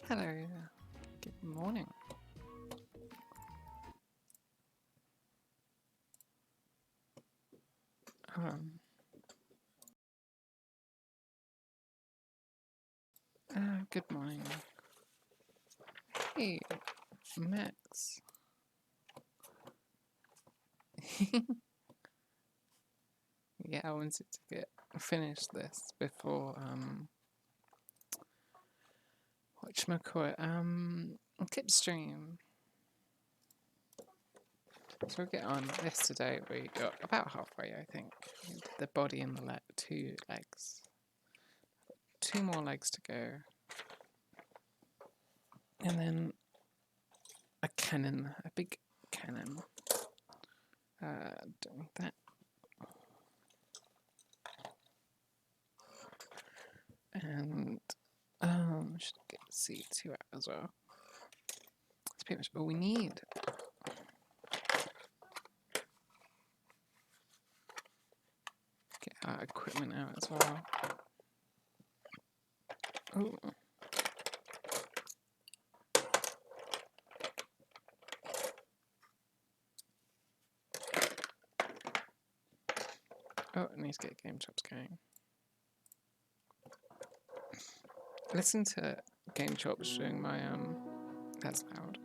Hello, good morning. Good morning. Hey, Max. Yeah, I wanted to finish this before whatchamacallit, Tipstream. So we'll get on. Yesterday we got about halfway, I think. The body and the 2 legs. 2 more legs to go. And then a cannon, a big cannon. Don't need that. And should get C2 out as well. That's pretty much all we need. Get our equipment out as well. Ooh. Oh, I need to get game chops going. Listen to game chops during my that's loud.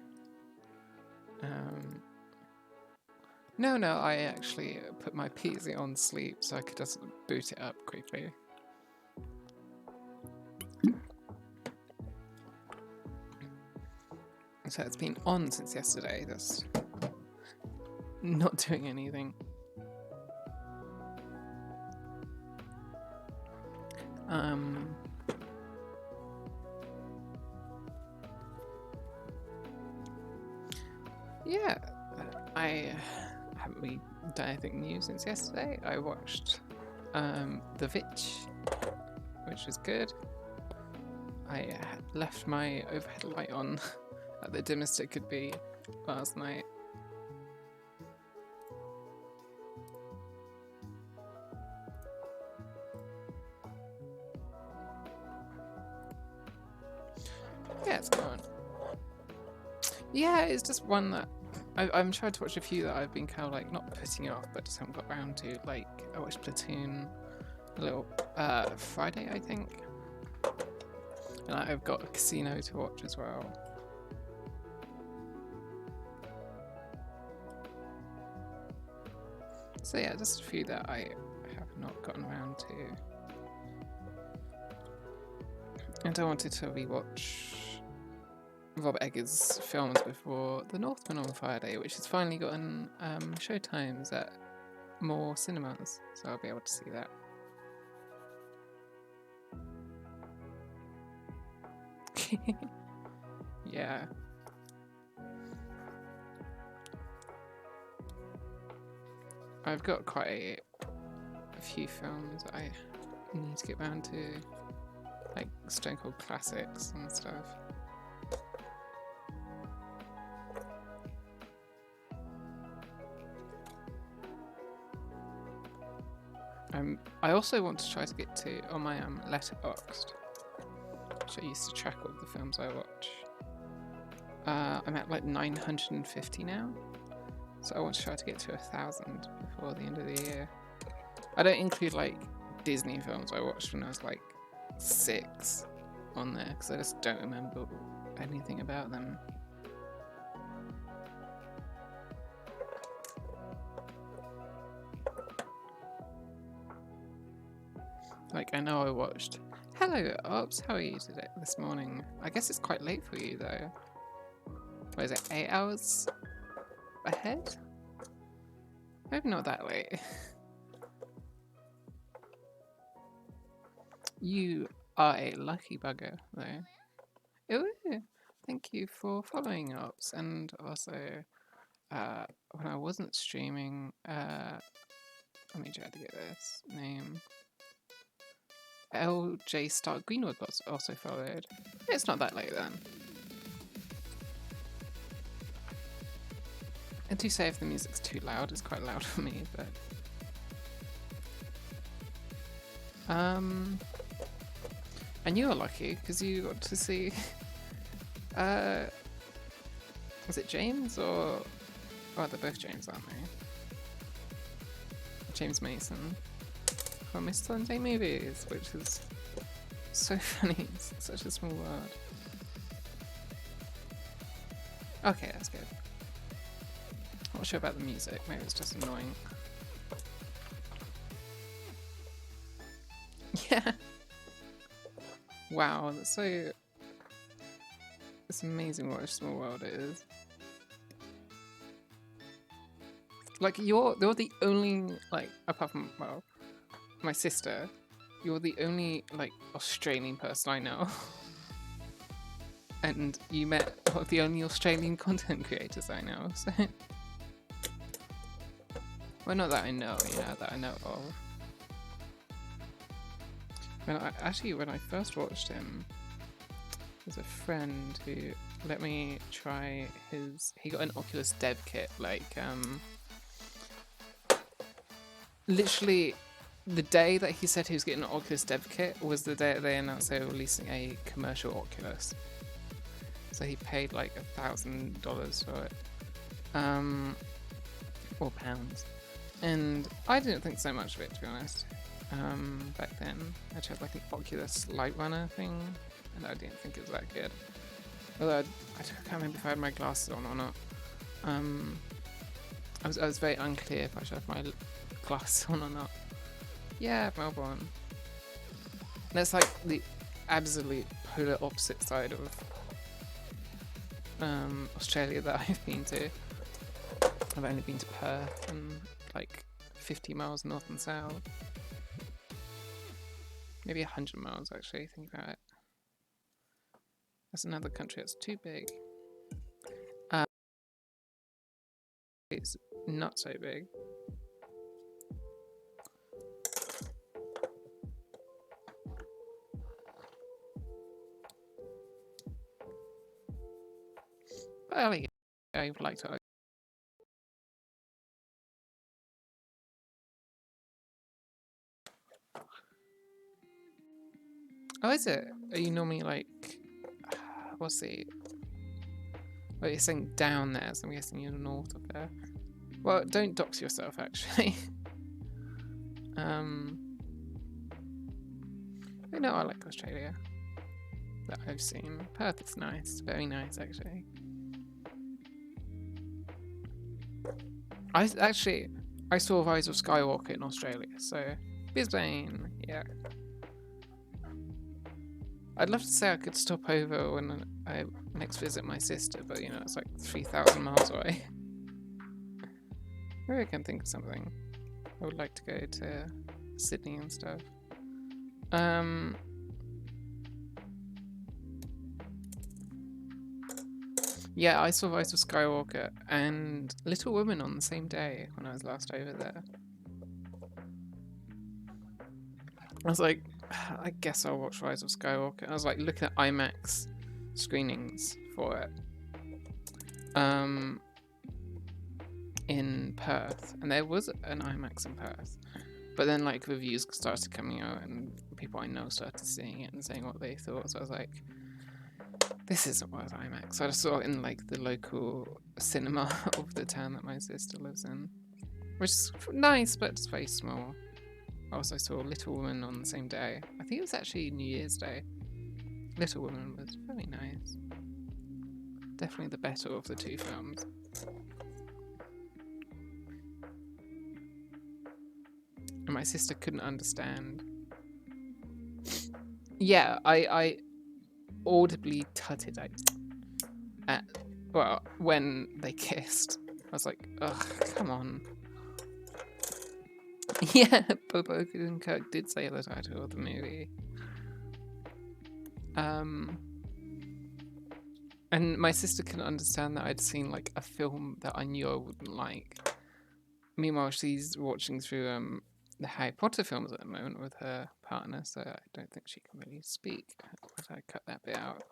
No, I actually put my PC on sleep so I could just boot it up quickly. So it's been on since yesterday, just not doing anything. Yeah, I haven't really done anything new since yesterday. I watched The Witch, which was good. I left my overhead light on at the dimmest it could be last night. Yeah, it's gone. Yeah, it's just one that I'm trying to watch a few that I've been kind of like not putting off, but just haven't got around to. Like I watched Platoon a little Friday, I think, and I've got a Casino to watch as well. So yeah, just a few that I have not gotten around to. And I wanted to rewatch Rob Eggers' films before The Northman on Friday, which has finally gotten showtimes at more cinemas, so I'll be able to see that. Yeah. I've got quite a few films that I need to get round to, like Stone Cold classics and stuff. I also want to try to get to on my Letterboxd, which I used to track all the films I watch. I'm at like 950 now, so I want to try to get to 1,000 before the end of the year. I don't include like Disney films I watched when I was like 6 on there because I just don't remember anything about them. Like, I know I watched. Hello, Ops. How are you today? This morning? I guess it's quite late for you, though. What is it? 8 hours ahead? Maybe not that late. You are a lucky bugger, though. Ooh, thank you for following, Ops. And also, when I wasn't streaming, let me try to get this name. LJ Stark Greenwood got also followed. It's not that late then. And to say if the music's too loud, it's quite loud for me, but and you were lucky because you got to see was it James or oh, they're both James, aren't they? James Mason from Miss Sunday Movies, which is so funny. It's such a small world. Okay, that's good. Not sure about the music, maybe it's just annoying. Yeah. Wow, that's so... It's amazing what a small world it is. Like, you're the only, like, apart from, well, my sister, you're the only, like, Australian person I know. And you met the only Australian content creators I know, so... Well, not that I know, yeah, that I know of. When I first watched him, there's a friend who let me try his... He got an Oculus dev kit, like, literally, the day that he said he was getting an Oculus dev kit was the day that they announced they were releasing a commercial Oculus. So he paid like $1,000 for it, or pounds. And I didn't think so much of it, to be honest. Back then, I just had like an Oculus Light Runner thing, and I didn't think it was that good. Although I can't remember if I had my glasses on or not. I was very unclear if I should have my glasses on or not. Yeah, Melbourne. That's like the absolute polar opposite side of Australia that I've been to. I've only been to Perth and like 50 miles north and south. Maybe 100 miles actually, think about it. That's another country that's too big. It's not so big. But I would like to. Oh, is it? Are you normally like, what's the... Well, you're saying down there, so I'm guessing you're north of there. Well, don't dox yourself, actually. But no, I like Australia. That I've seen. Perth is nice, very nice, actually. I saw Rise of Skywalker in Australia, so Brisbane, yeah. I'd love to say I could stop over when I next visit my sister, but you know, it's like 3,000 miles away. Maybe I can think of something. I would like to go to Sydney and stuff. Yeah, I saw Rise of Skywalker and Little Women on the same day when I was last over there. I was like, I guess I'll watch Rise of Skywalker. I was like looking at IMAX screenings for it in Perth, and there was an IMAX in Perth. But then like reviews started coming out and people I know started seeing it and saying what they thought. So I was like, this isn't worth IMAX. So I just saw it in like the local cinema of the town that my sister lives in, which is nice, but it's very small. I also saw Little Woman on the same day. I think it was actually New Year's Day. Little Woman was very nice. Definitely the better of the two films. And my sister couldn't understand. Yeah, I audibly tutted at, well, when they kissed. I was like, ugh, come on. Yeah, Bob Odenkirk did say the title of the movie. And my sister couldn't understand that I'd seen like a film that I knew I wouldn't like. Meanwhile, she's watching through the Harry Potter films at the moment with her partner, so I don't think she can really speak. But I cut that bit out.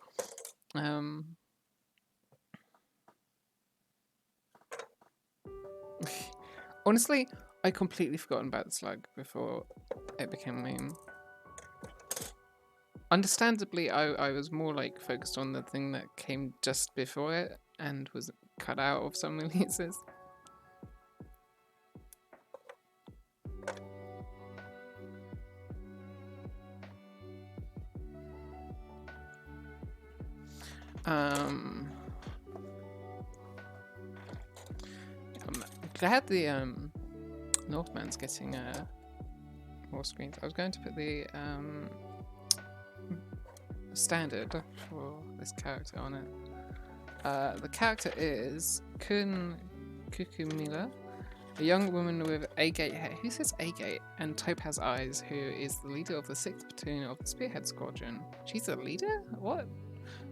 Honestly, I completely forgotten about the slug before it became a meme. Understandably, I was more like focused on the thing that came just before it and was cut out of some releases. I'm glad the Northman's getting more screens. I was going to put the standard for this character on it. The character is Kun Kukumila, a young woman with agate hair. Who says agate? And topaz eyes, who is the leader of the 6th platoon of the Spearhead Squadron. She's a leader? What?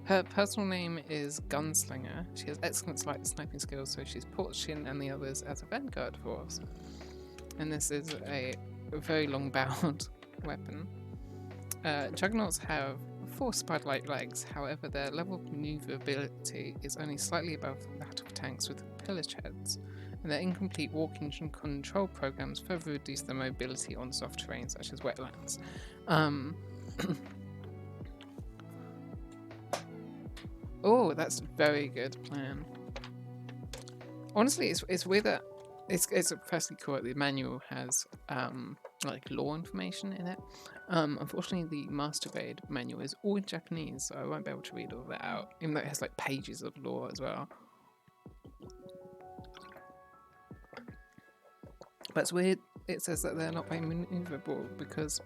Her personal name is Gunslinger. She has excellent sniping skills, so she's put Shin and the others as a vanguard force. And this is a very long-barreled weapon. Juggernauts have 4 spider-like legs, however their level of maneuverability is only slightly above that of tanks with pillage heads, and their incomplete walking control programs further reduce their mobility on soft terrain such as wetlands. Oh, that's a very good plan. Honestly, it's weird that it's firstly cool that the manual has like law information in it. Unfortunately, the master grade manual is all in Japanese, so I won't be able to read all that out, even though it has like pages of law as well. But it's weird. It says that they're not very maneuverable because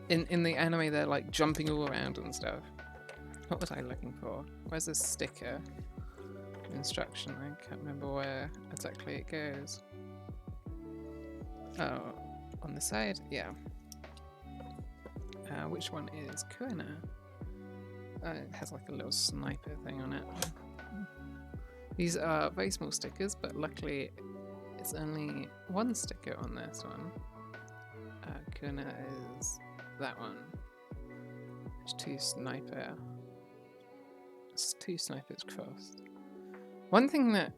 in the anime they're like jumping all around and stuff. What was I looking for? Where's the sticker? Instruction. I can't remember where exactly it goes. Oh, on the side? Yeah. Which one is Kurina? It has like a little sniper thing on it. These are very small stickers, but luckily it's only one sticker on this one. Kurina is that one. It's 2 sniper. It's 2 snipers crossed. One thing that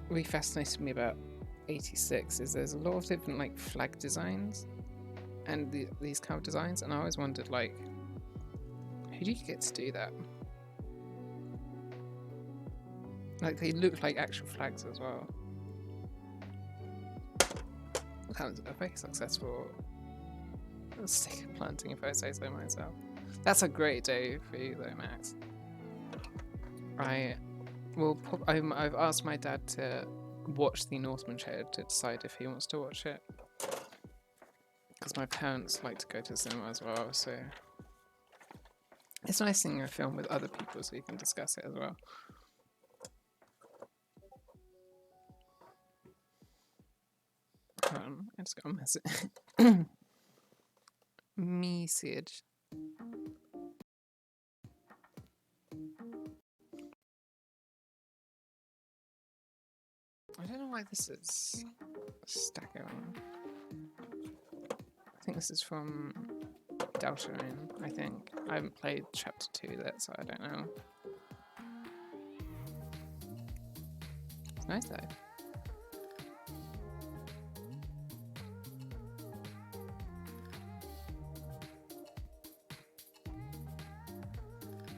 really fascinated me about 86 is there's a lot of different like flag designs and these kind of designs, and I always wondered like, who do you get to do that? Like they look like actual flags as well. That was a very successful sticker planting, if I say so myself. That's a great day for you though, Max. I've asked my dad to watch the Northman trailer to decide if he wants to watch it. Because my parents like to go to the cinema as well, so it's nice seeing a film with other people so you can discuss it as well. Hold on, I just got a message. Message. why this is stacking. I think this is from Deltarune, I think. I haven't played chapter 2 yet, so I don't know. It's nice though.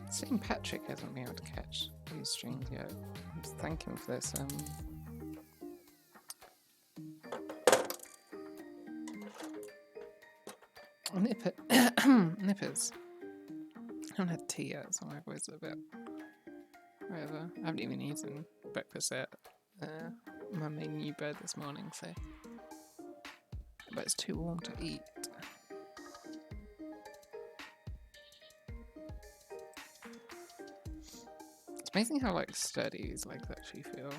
St. Patrick hasn't been able to catch these streams yet. Let's thank him for this. Nippers. I haven't had tea yet, so my voice is a bit whatever. I haven't even eaten breakfast yet. Mum made new bread this morning, so but it's too warm to eat. It's amazing how like sturdy these legs actually feel.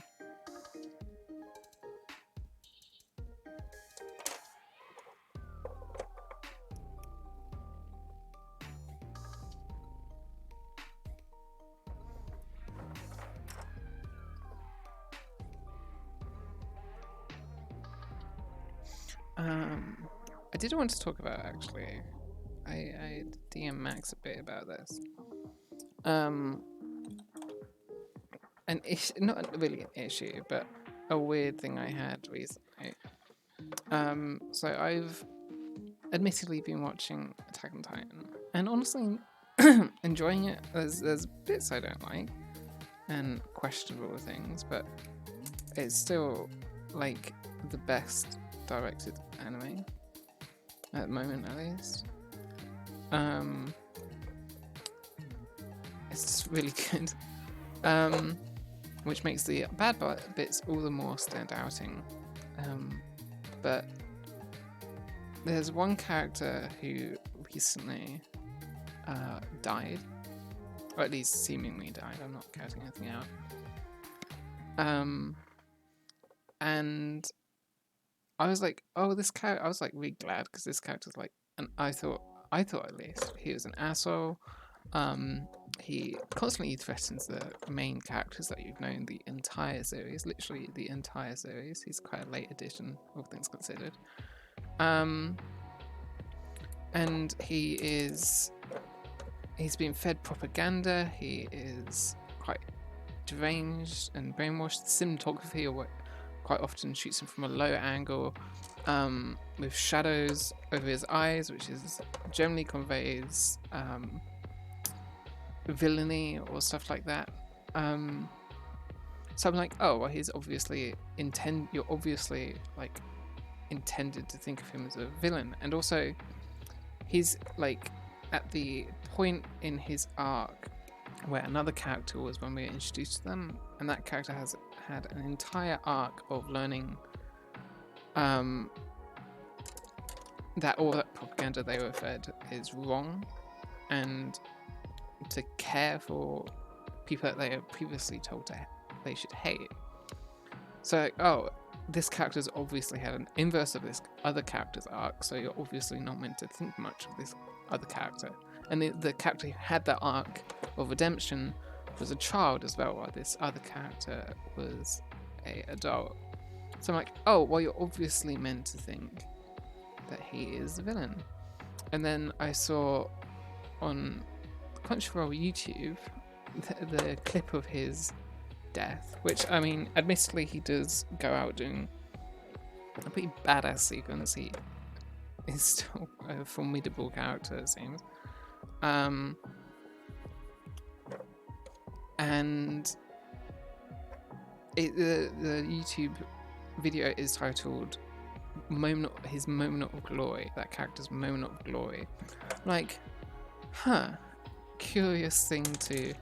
I did want to talk about actually. I DM Max a bit about this. Not really an issue, but a weird thing I had recently. So I've admittedly been watching Attack on Titan, and honestly enjoying it. There's bits I don't like and questionable things, but it's still like the best directed anime at the moment, at least. It's just really good. Which makes the bad bits all the more stand-outing. But there's one character who recently died, or at least seemingly died. I'm not counting anything out. And I was like, oh, this character. I was like really glad because this character's like, and I thought at least he was an asshole. He constantly threatens the main characters that you've known the entire series, literally the entire series. He's quite a late addition, all things considered. And he's been fed propaganda. He is quite deranged and brainwashed. Cinematography quite often shoots him from a low angle, with shadows over his eyes, which is generally conveys villainy or stuff like that. So I'm like, oh well, he's obviously you're obviously like intended to think of him as a villain, and also he's like at the point in his arc where another character was when we were introduced to them, and that character has had an entire arc of learning that all that propaganda they were fed is wrong, and to care for people that they are previously told they should hate. So, oh, this character's obviously had an inverse of this other character's arc, so you're obviously not meant to think much of this other character. And the character who had that arc of redemption was a child as well, while this other character was an adult. So I'm like, oh, well, you're obviously meant to think that he is the villain. And then I saw on Crunchyroll YouTube the clip of his death, which, I mean, admittedly he does go out doing a pretty badass sequence. He is still a formidable character, it seems. And the YouTube video is titled his moment of glory, that character's moment of glory. Like, curious thing to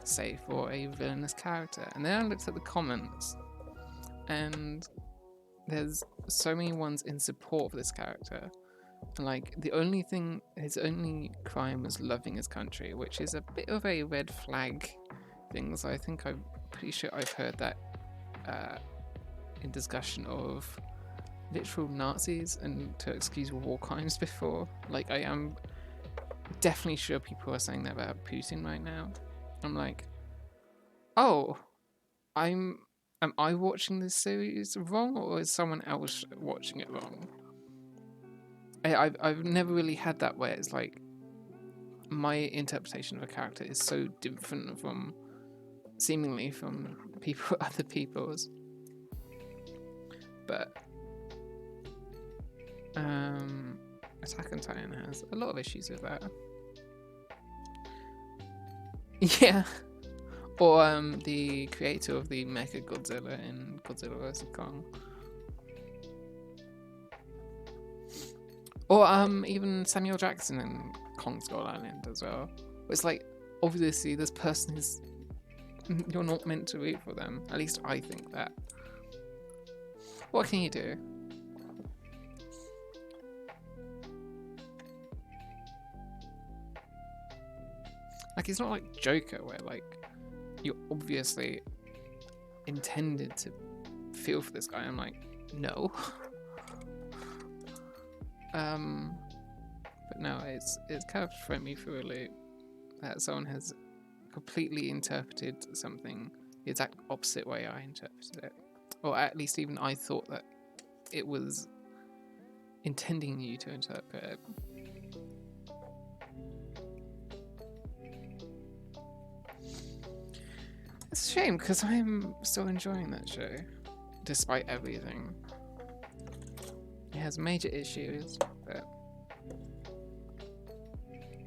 say for a villainous character. And then I looked at the comments, and there's so many ones in support of this character. Like, his only crime was loving his country, which is a bit of a red flag thing. So I think I'm pretty sure I've heard that in discussion of literal Nazis and to excuse war crimes before. Like, I am definitely sure people are saying that about Putin right now. I'm like, oh, I'm am I watching this series wrong, or is someone else watching it wrong? I've never really had that where it's like my interpretation of a character is so different from seemingly from other people's. But Attack on Titan has a lot of issues with that. Yeah. Or the creator of the Mecha Godzilla in Godzilla vs. Kong. Or even Samuel Jackson in Kong Skull Island as well. It's like, obviously this person is, you're not meant to root for them. At least I think that. What can you do? Like, it's not like Joker where like you're obviously intended to feel for this guy. I'm like, no. But no, it's kind of thrown me through a loop that someone has completely interpreted something the exact opposite way I interpreted it. Or at least even I thought that it was intending you to interpret it. It's a shame because I'm still enjoying that show, despite everything. It has major issues, but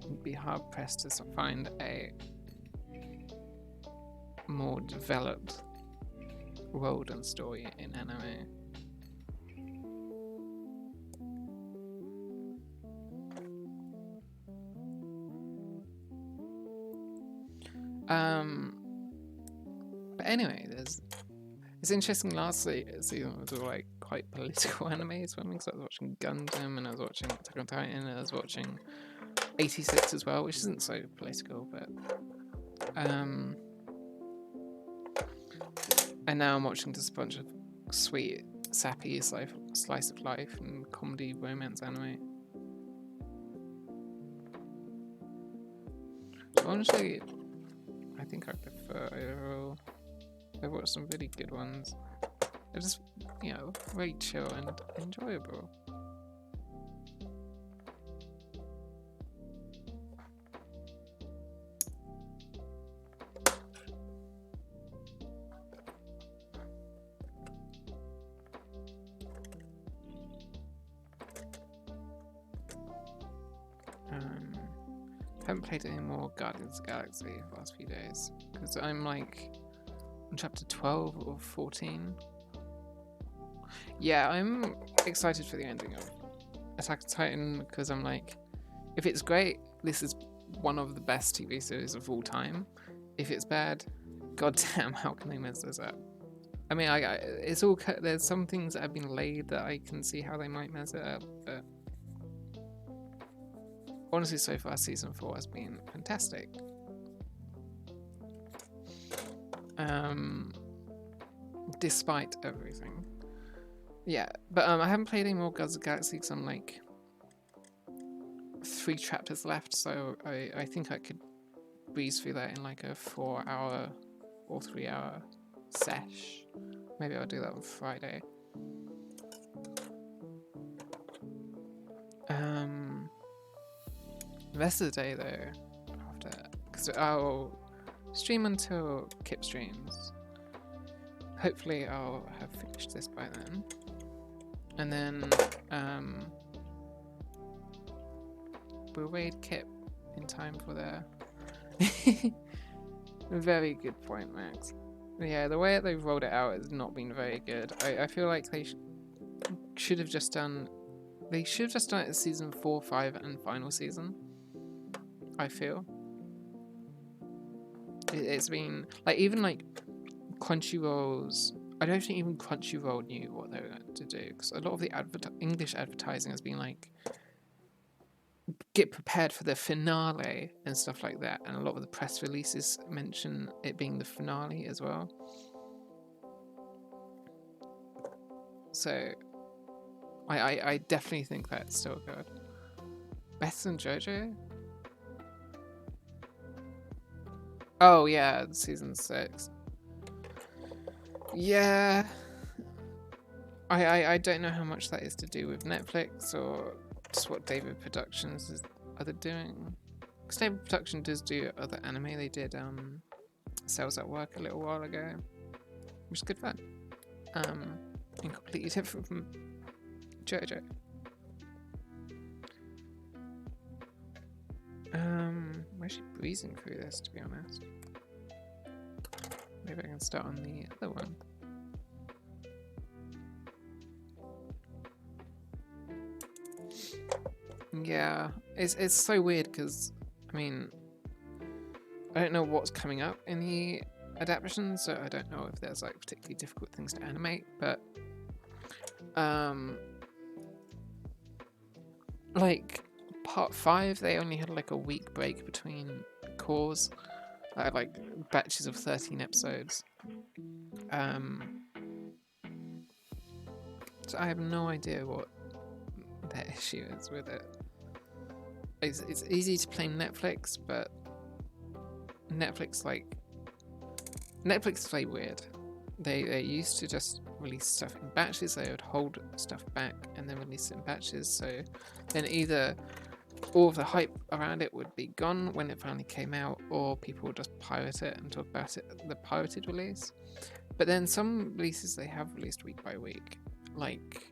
it'd be hard pressed to find a more developed world and story in anime. But anyway, it's interesting. Last season was all like quite political animes for me, because I was watching Gundam and I was watching Attack on Titan and I was watching 86 as well, which isn't so political, but and now I'm watching just a bunch of sweet, sappy slice of life and comedy romance anime. Honestly, I think I prefer overall. I've watched some really good ones. They're just, very chill and enjoyable. I haven't played any more Guardians of the Galaxy the last few days because I'm like on chapter 12 or 14. Yeah, I'm excited for the ending of Attack on Titan because I'm like, if it's great, this is one of the best TV series of all time. If it's bad, goddamn, how can they mess this up? I mean, it's all, there's some things that have been laid that I can see how they might mess it up, but honestly, so far, season 4 has been fantastic. Despite everything. Yeah, but I haven't played any more Guardians of the Galaxy because I'm like 3 chapters left, so I think I could breeze through that in like a 4-hour or 3-hour sesh. Maybe I'll do that on Friday. The rest of the day though, after, because I'll stream until Kip streams. Hopefully I'll have finished this by then. And then we'll raid Kip in time for their very good point, Max. Yeah, the way that they've rolled it out has not been very good. I feel like they should have just done. They should have just done it as season 4, 5, and final season. I feel. It's been like even like Crunchyroll's. I don't think even Crunchyroll knew what they were going to do because a lot of the English advertising has been like, get prepared for the finale and stuff like that, and a lot of the press releases mention it being the finale as well. So I definitely think that's still good. Better than JoJo? Oh yeah, season 6. Yeah. I don't know how much that is to do with Netflix or just what David Productions are they doing. Because David Production does do other anime. They did Cells at Work a little while ago, which is good fun. And completely different from JoJo. I'm actually breezing through this, to be honest. Maybe I can start on the other one. Yeah, it's so weird because, I mean, I don't know what's coming up in the adaptations, so I don't know if there's like particularly difficult things to animate, but like part 5, they only had like a week break between cores. I had like batches of 13 episodes. So I have no idea what their issue is with it. It's easy to blame Netflix, but Netflix is very weird. They used to just release stuff in batches. They would hold stuff back and then release it in batches. So then either all of the hype around it would be gone when it finally came out, or people would just pirate it and talk about it, the pirated release. But then some releases they have released week by week. Like,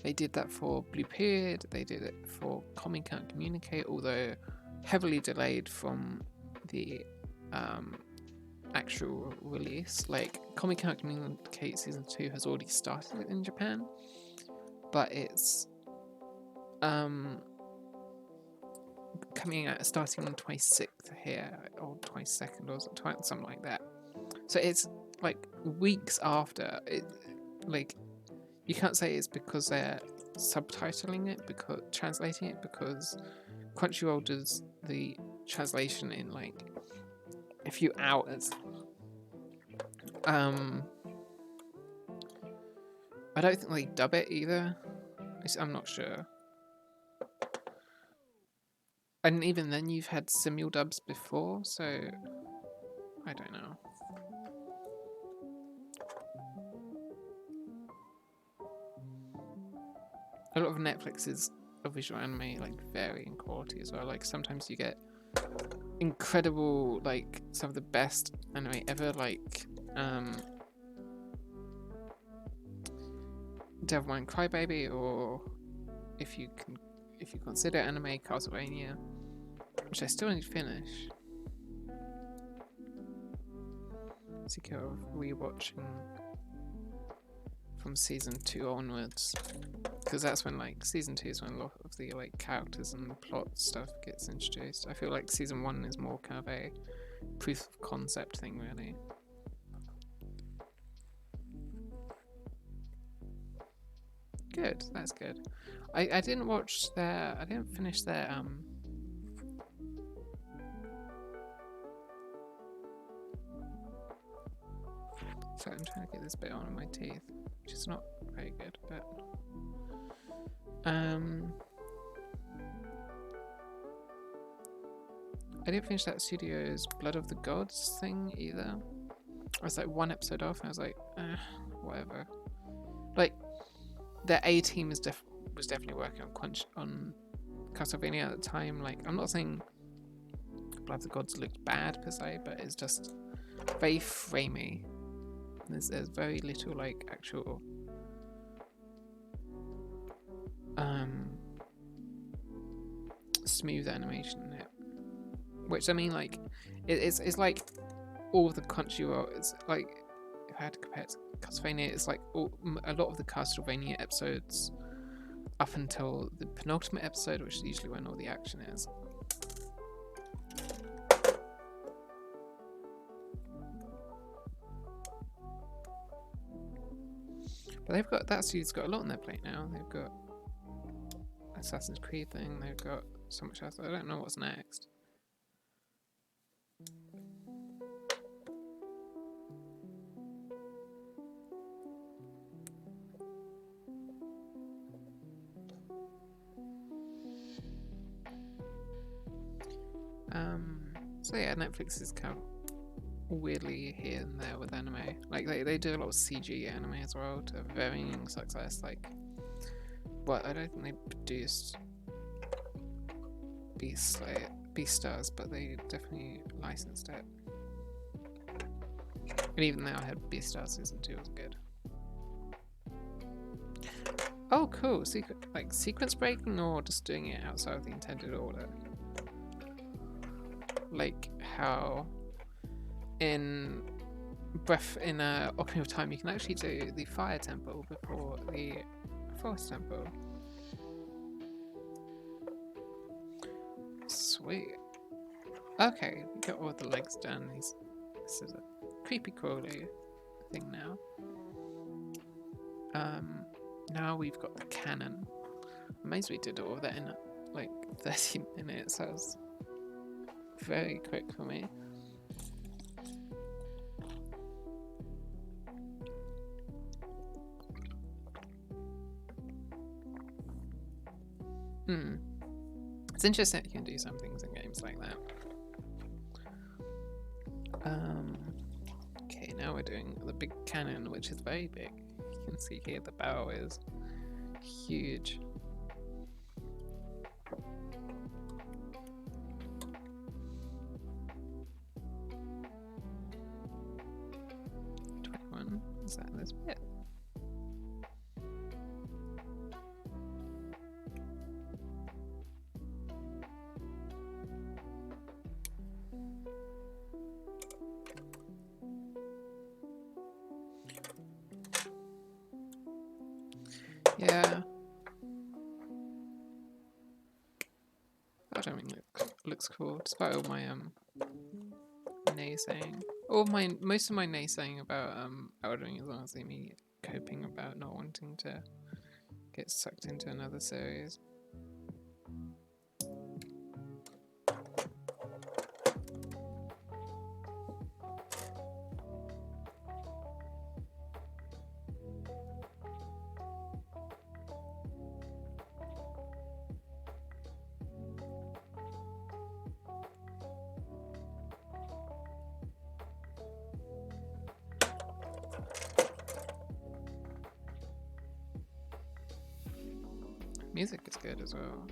they did that for Blue Period, they did it for Comic Can't Communicate, although heavily delayed from the actual release. Like, Comic Can't Communicate Season 2 has already started in Japan, but it's coming out starting on 26th here, or 22nd, or something like that. So it's like weeks after it. Like, you can't say it's because they're subtitling it, because translating it, because Crunchyroll does the translation in like a few hours. I don't think they dub it either. I'm not sure. And even then, you've had simul dubs before, so I don't know. A lot of Netflix's visual anime like vary in quality as well. Like, sometimes you get incredible, like some of the best anime ever, like Devilman Crybaby, or if you consider anime, Castlevania, which I still need to finish. Sick of rewatching from season 2 onwards, because that's when like season 2 is when a lot of the like characters and plot stuff gets introduced. I feel like season 1 is more kind of a proof of concept thing, really. Good, that's good. I didn't finish their sorry, I'm trying to get this bit on in my teeth, which is not very good, but I didn't finish that studio's Blood of the Gods thing either. I was like one episode off and I was like, whatever. Like, their A team was definitely working on Castlevania at the time. Like, I'm not saying Blood of the Gods looked bad per se, but it's just very framey. There's very little like actual smooth animation in it. Which, I mean, like, it's like all of the Crunchyroll. It's like, if I had to compare it to Castlevania, it's like a lot of the Castlevania episodes up until the penultimate episode, which is usually when all the action is. But that studio's got a lot on their plate now. They've got Assassin's Creed thing. They've got so much else. I don't know what's next. So yeah, Netflix is kind of weirdly here and there with anime. Like they do a lot of CG anime as well to varying success. Like, well, I don't think they produced Beastars, but they definitely licensed it. And even though I had Beastars season 2 was good. Oh, cool. Like sequence breaking or just doing it outside of the intended order? Like how in Ocarina of Time you can actually do the fire temple before the forest temple. Sweet. Okay, we got all the legs done. This is a creepy crawly thing now. Now we've got the cannon. I'm amazed we did all of that in like 30 minutes. That was very quick for me. It's interesting that you can do some things in games like that. Okay, now we're doing the big cannon, which is very big. You can see here the barrel is huge. Is that this bit? Yeah. I don't think it looks cool, despite all my naysaying. Most of my naysaying about Eldering is honestly me coping about not wanting to get sucked into another series. Music is good as well.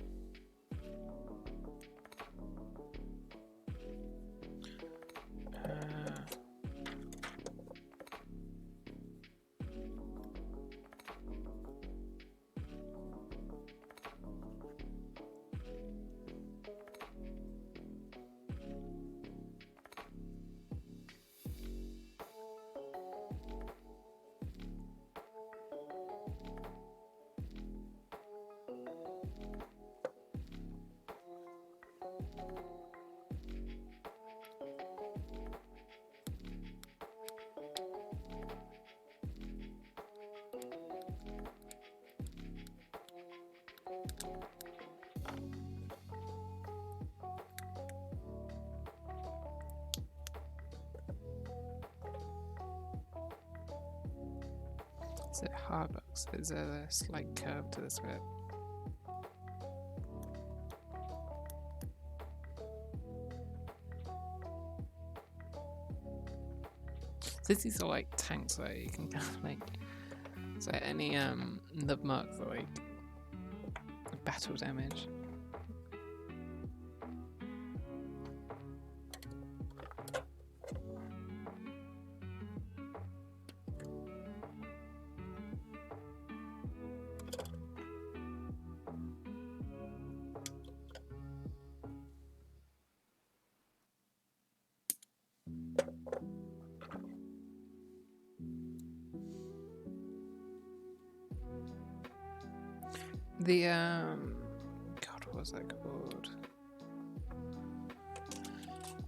Is it hard box? Is there a slight curve to this bit? So these are like tanks that you can kind of like, so any nub marks are like battle damage. The God, what was that called?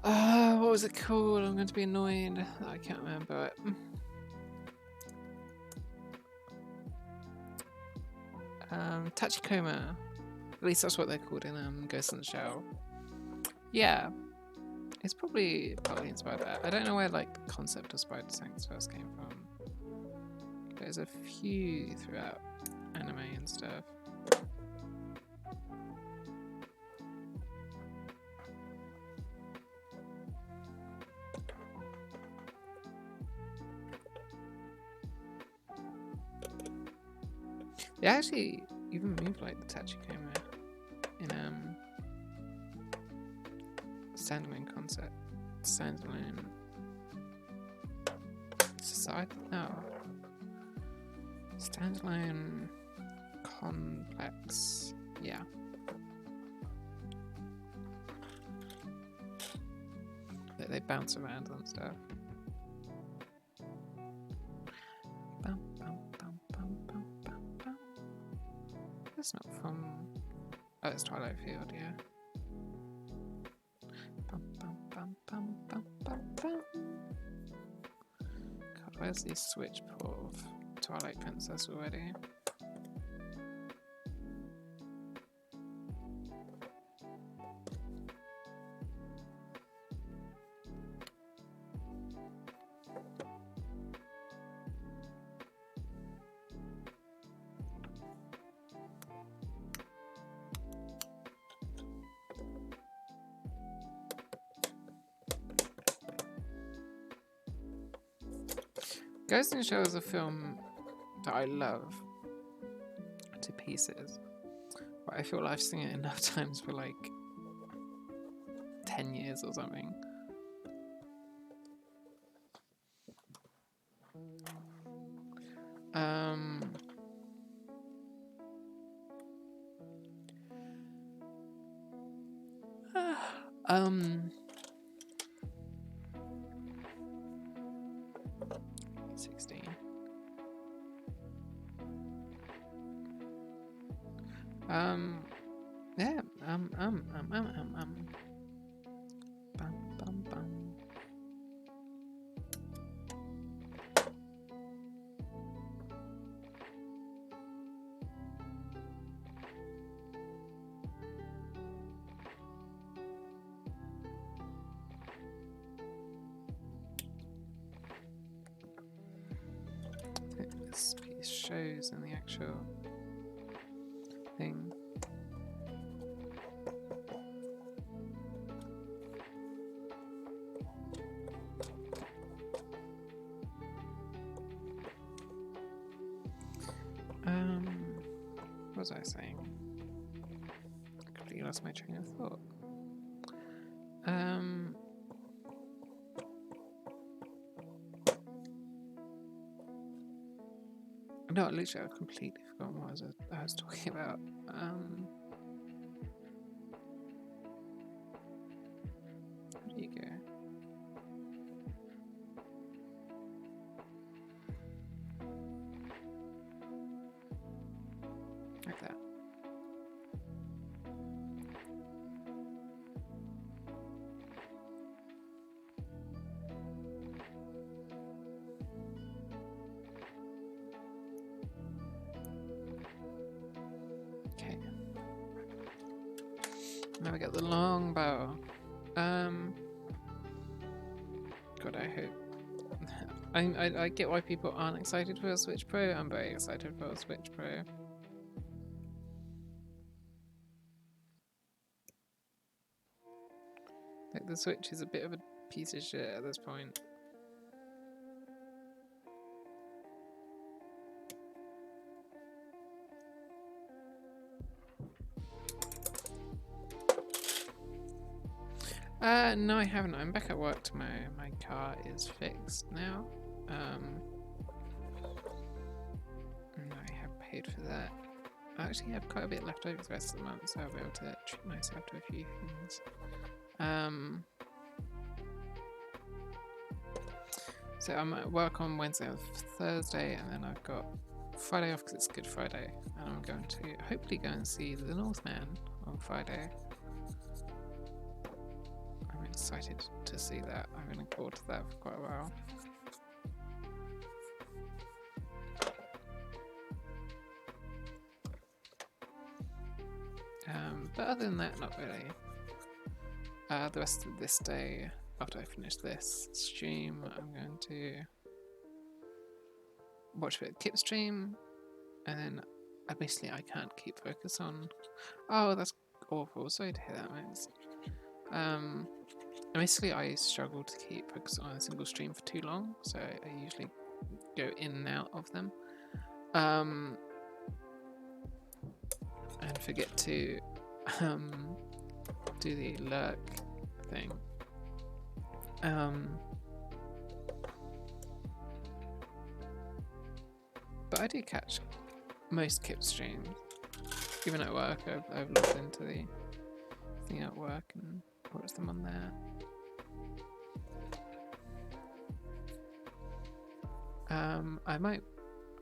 What was it called? I'm going to be annoyed. I can't remember it. Tachikoma. At least that's what they're called in Ghost in the Shell. Yeah, it's probably partly inspired by that. I don't know where like the concept of spider tanks first came from. There's a few throughout anime and stuff. It actually even moved like the Tachikoma in standalone concept, standalone society. No, standalone complex. Yeah. They bounce around and stuff. Bum, bum, bum, bum, bum, bum, bum. That's not from. Oh, it's Twilight Field, yeah. Bum, bum, bum, bum, bum, bum, bum. God, where's the switch port of Twilight Princess already? Ghost in the Shell is a film that I love to pieces, but I feel like I've seen it enough times for like 10 years or something. Um 16. Yeah, bum, bum, bum. I think this piece shows in the actual thing. What was I saying? I completely lost my train of thought. No, literally, I've completely forgotten what I was talking about. Where do you go? Like that. Okay. Now we got the long bow. God, I hope. I get why people aren't excited for a Switch Pro. I'm very excited for a Switch Pro. Like, the Switch is a bit of a piece of shit at this point. No, I haven't. I'm back at work tomorrow. My car is fixed now. And I have paid for that. I actually have quite a bit left over the rest of the month, so I'll be able to treat myself to a few things. So I'm at work on Wednesday and Thursday, and then I've got Friday off because it's Good Friday, and I'm going to hopefully go and see The Northman on Friday. I'm excited to see that. I've been looking forward to that for quite a while. But other than that, not really. The rest of this day, after I finish this stream, I'm going to watch a bit of Kip stream, and then basically I can't keep focus on. Oh, that's awful. Sorry to hear that, Max. Basically I struggle to keep focus on a single stream for too long, so I usually go in and out of them. forget to do the lurk thing. But I do catch most Kip streams. Even at work, I've looked into the thing at work and watched them on there.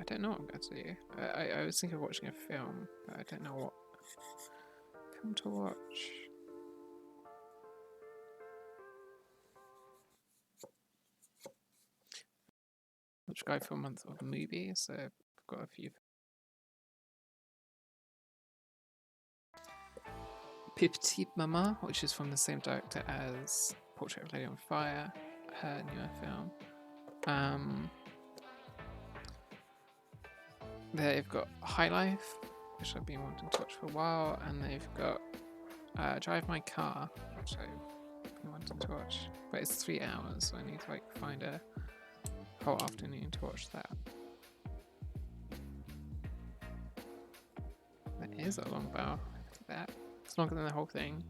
I don't know what I'm going to do. I was thinking of watching a film, but I don't know what film to watch. Which go for a month of movies, so I've got a few. Petite Maman, which is from the same director as Portrait of a Lady on Fire, her newer film. They've got High Life, which I've been wanting to watch for a while, and they've got Drive My Car, which I've been wanting to watch. But it's 3 hours, so I need to like find a whole afternoon to watch that. That is a long bow. Look at that. It's longer than the whole thing.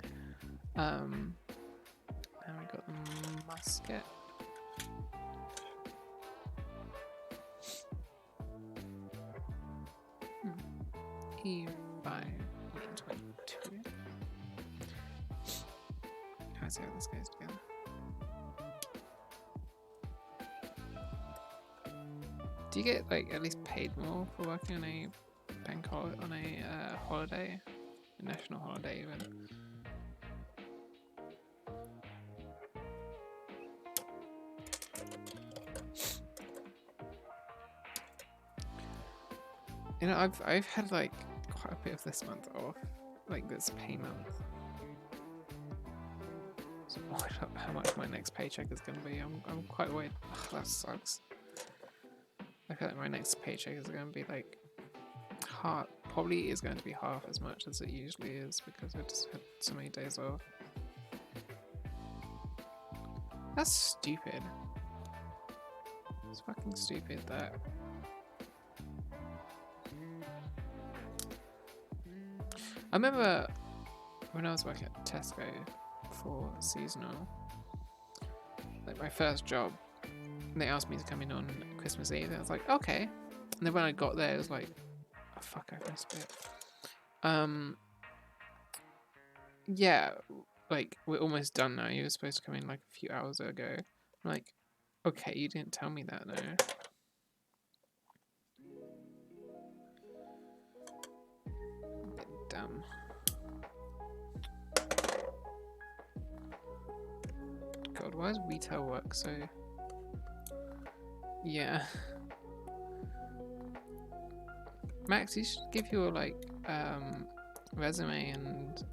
And we got the musket. E5 22. Let's see how this goes together. Do you get like at least paid more for working on a bank holiday, a national holiday even? You know, I've had like quite a bit of this month off, like this pay month. So I don't know how much my next paycheck is going to be. I'm quite worried. Ugh, that sucks. I feel like my next paycheck is going to be like probably is going to be half as much as it usually is because I just had so many days off. That's stupid. It's fucking stupid that. I remember when I was working at Tesco for seasonal, like my first job, they asked me to come in on Christmas Eve, and I was like, okay. And then when I got there, it was like, oh fuck, I missed it. Yeah, like we're almost done now. You were supposed to come in like a few hours ago. I'm like, okay, you didn't tell me that, no. A bit dumb. God, why does retail work so? Yeah. Max, you should give your like resume and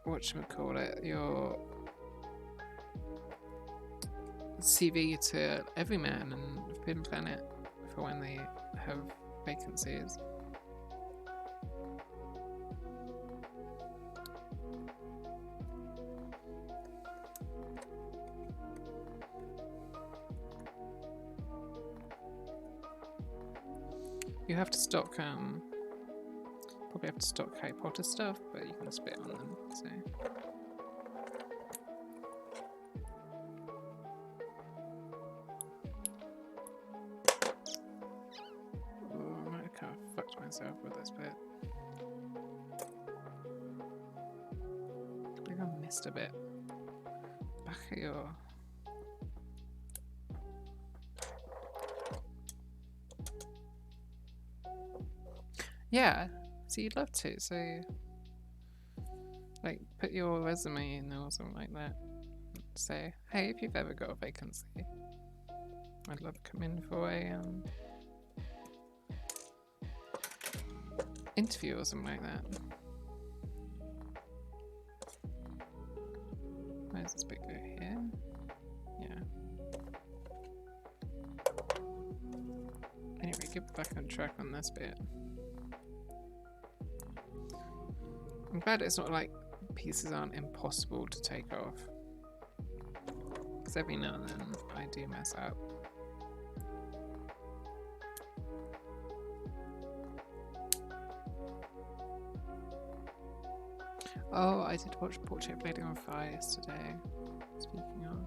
whatchamacallit, your CV to Everyman and Forbidden Planet for when they have vacancies. You have to stock, probably have to stock Harry Potter stuff, but you can spit on them, so. Oh, I might have kind of fucked myself with this bit. I think I missed a bit. Back at your... Yeah, so you'd love to, so like put your resume in or something like that. Say, hey, if you've ever got a vacancy, I'd love to come in for a interview or something like that. Where's this bit go here? Yeah. Anyway, get back on track on this bit. I'm glad it's not like pieces aren't impossible to take off. Because every now and then I do mess up. Oh, I did watch Portrait of Lady on Fire yesterday. Speaking of.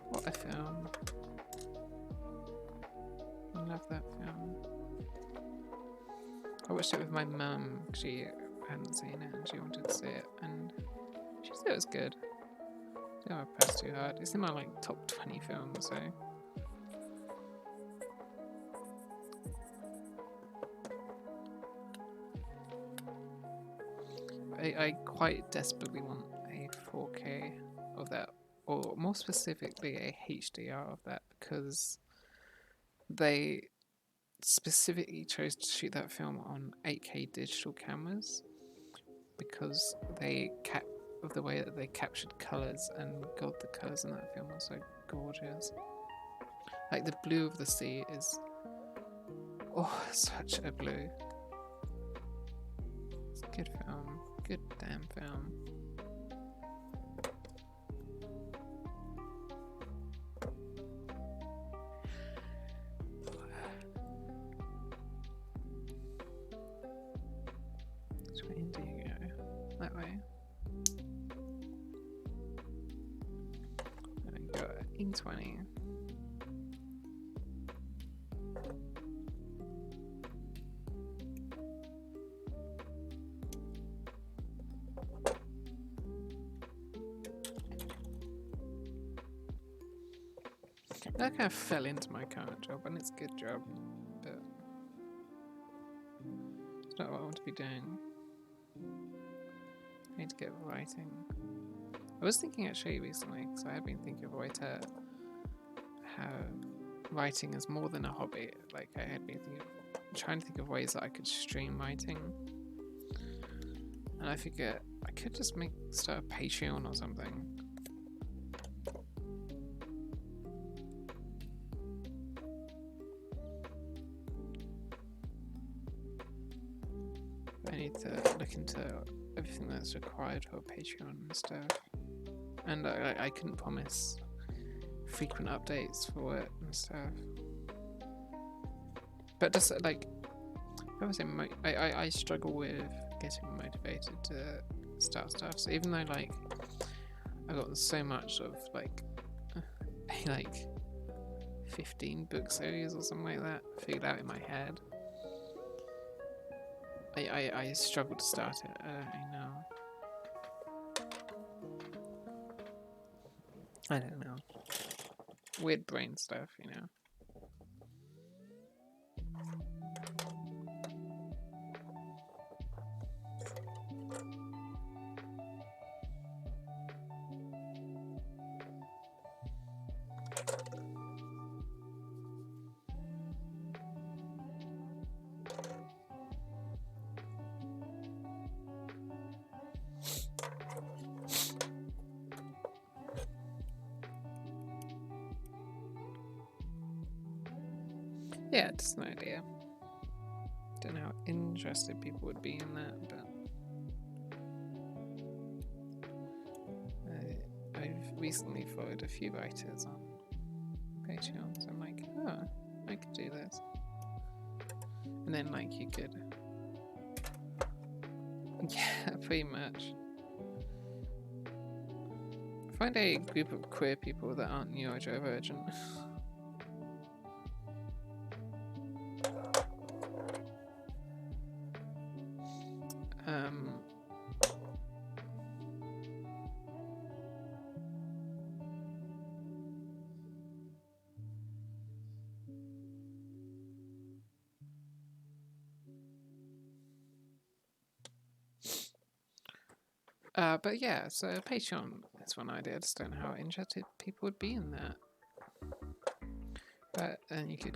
What a film. I love that film. I watched it with my mum. She hadn't seen it and she wanted to see it, and she said it was good. I don't want to press too hard. It's in my like top 20 films, so. I quite desperately want a 4K of that, or more specifically a HDR of that, because they specifically chose to shoot that film on 8K digital cameras because of the way that they captured colours, and God, the colours in that film are so gorgeous. Like the blue of the sea is, such a blue. It's a good film, good damn film. That way. There we go. E20. That kind of fell into my current job, and it's a good job, but it's not what I want to be doing. I need to get writing. I was thinking actually recently, because I had been thinking of a way to have writing as more than a hobby. Like I had been trying to think of ways that I could stream writing, and I figured I could just start a Patreon or something. I need to look into everything that's required for Patreon and stuff, and I couldn't promise frequent updates for it and stuff, but just like I struggle with getting motivated to start stuff. So even though like I got so much of like 15 book series or something like that figured out in my head, I struggle to start it. I don't know. Weird brain stuff, you know. Yeah, just an idea. Don't know how interested people would be in that, but I've recently followed a few writers on Patreon, so I'm like, oh, I could do this. And then like you could, yeah, pretty much. Find a group of queer people that aren't neurodivergent. But yeah, so Patreon is one idea. I just don't know how interested people would be in that. But then you could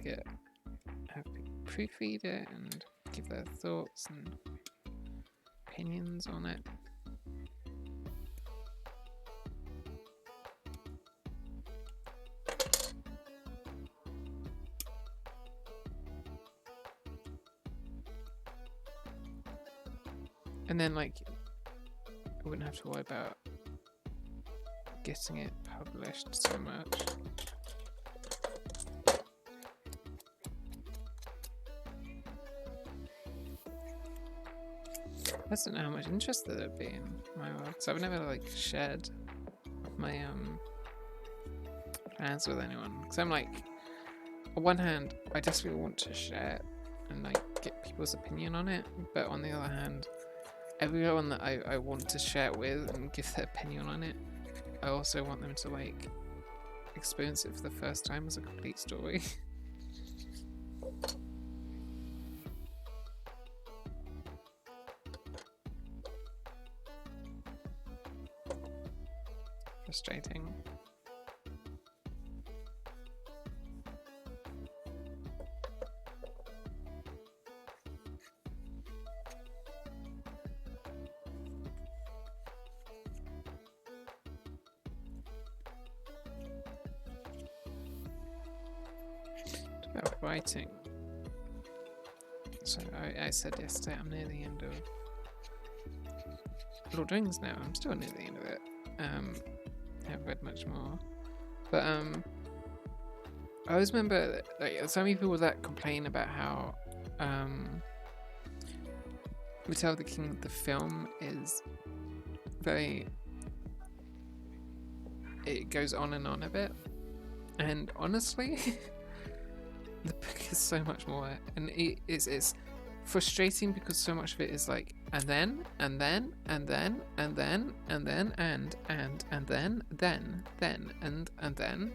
have people proofread it and give their thoughts and opinions on it. And then like I wouldn't have to worry about getting it published so much. I just don't know how much interest there'd be in my world, because I've never like shared my plans with anyone. Because I'm like, on one hand, I desperately want to share it and like get people's opinion on it, but on the other hand, everyone that I want to share it with and give their opinion on it, I also want them to like experience it for the first time as a complete story. Frustrating. About writing. So I said yesterday I'm near the end of Lord of the Rings now. I'm still near the end of it. I haven't read much more. But I always remember that, like, so many people that complain about how Return of the King, the film, is very, it goes on and on a bit, and honestly the book is so much more, and it's frustrating because so much of it is like and then and then and then and then and then and then and then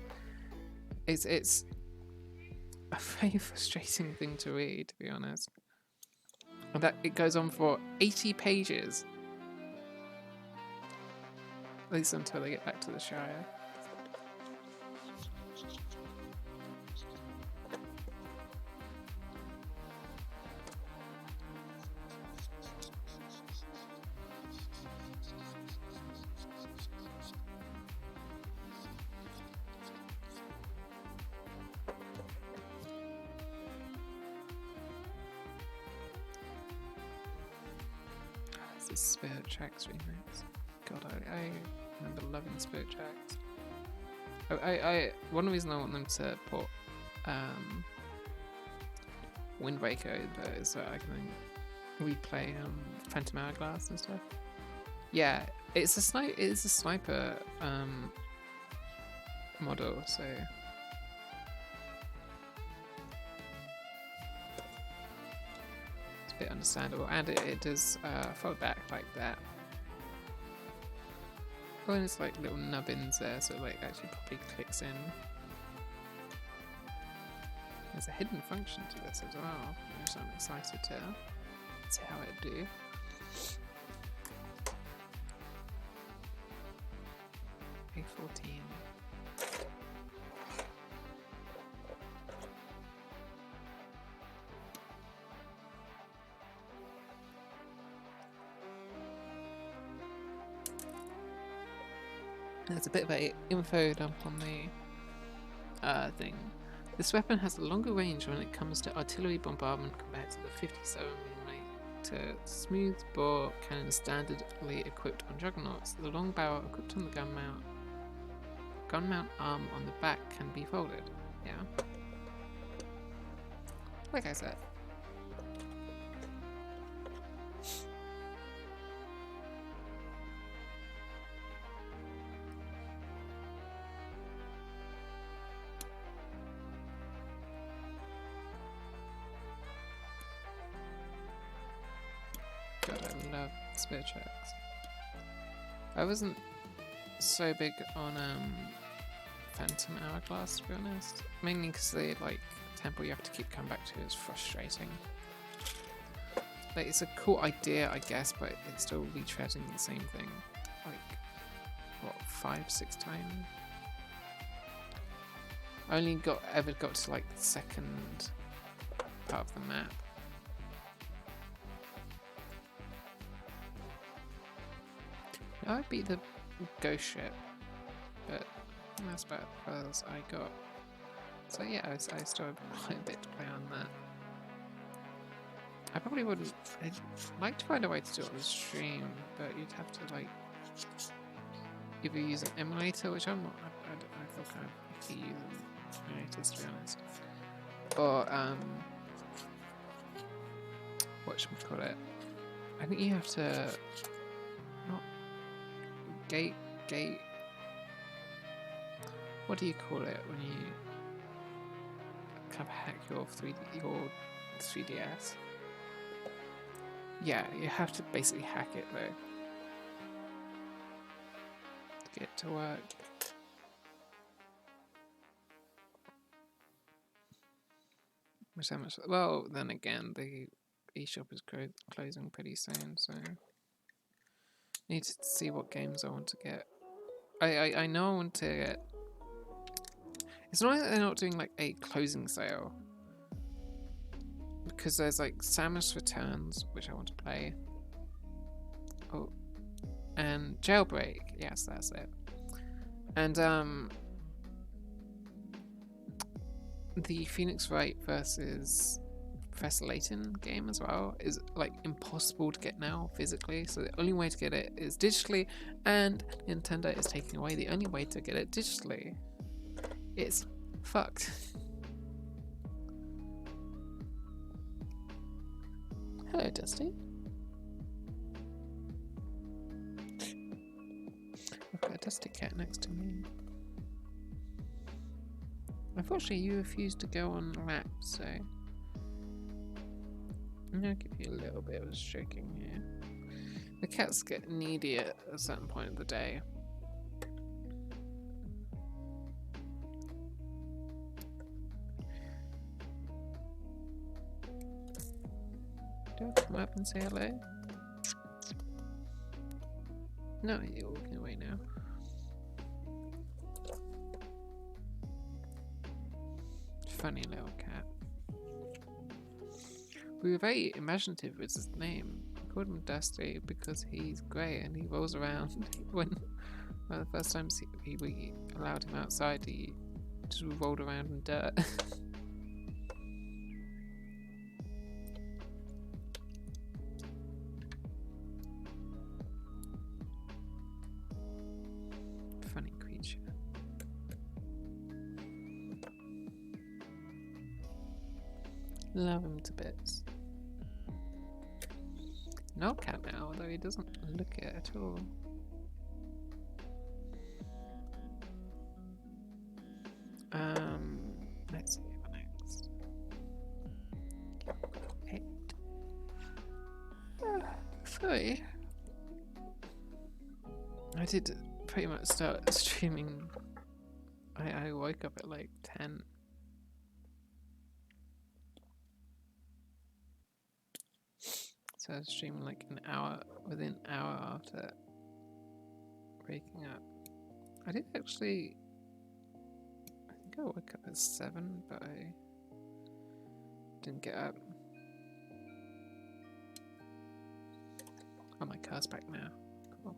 it's a very frustrating thing to read, to be honest. And that it goes on for 80 pages. At least until they get back to the Shire. This is Spirit Tracks remix. God, I remember loving Spirit Tracks. One reason I want them to put Windbreaker over is that I can replay Phantom Hourglass and stuff. Yeah, it's a sniper model, so it's a bit understandable, and it does fold back like that. Oh, and it's like little nubbins there, so it like actually probably clicks in. There's a hidden function to this as well, which I'm excited to see how it do. A14. There's a bit of a info dump on the thing. This weapon has a longer range when it comes to artillery bombardment compared to the 57mm smooth bore cannon standardly equipped on Juggernauts. The long barrel equipped on the gun mount arm on the back can be folded. Yeah. Like I said. God, I love Spirit Tracks. I wasn't so big on Phantom Hourglass, to be honest. Mainly because the like temple you have to keep coming back to is frustrating. Like, it's a cool idea, I guess, but it's still retreading the same thing. Like, what, 5-6 times? I only ever got to like the second part of the map. I beat the ghost ship, but that's about as I got. So yeah, I still have quite a bit to play on that. I probably wouldn't. I'd like to find a way to do it on the stream, but you'd have to like either use an emulator, which I'm not. I feel kind of iffy using emulators, to be honest, or whatchamacallit, I think you have to not gate. What do you call it when you kind of hack your 3DS? Yeah, you have to basically hack it though to get it to work. Which how much? Well, then again, the eShop is closing pretty soon, so need to see what games I want to get. I know I want to get. It's not like they're not doing like a closing sale, because there's like Samus Returns, which I want to play. Oh, and Jailbreak. Yes, that's it. And the Phoenix Wright versus Professor Layton game as well is like impossible to get now physically, so the only way to get it is digitally, and Nintendo is taking away the only way to get it digitally. It's fucked. Hello, Dusty. I've got a Dusty cat next to me. Unfortunately, you refused to go on lap, so I'm gonna give you a little bit of a stroking here. The cats get needy at a certain point of the day. Do I come up and say hello? No, you're walking away now. Funny little cat. We were very imaginative with his name. We called him Dusty because he's grey and he rolls around. When the first time we allowed him outside, he just rolled around in dirt. Funny creature. Love him to bits. No cat now, although he doesn't look it at all. Let's see what next. 8. Sorry. I did pretty much start streaming. I woke up at like 10. So I was streaming like within an hour after waking up. I did actually, I think I woke up at 7, but I didn't get up. Oh, my car's back now. Cool.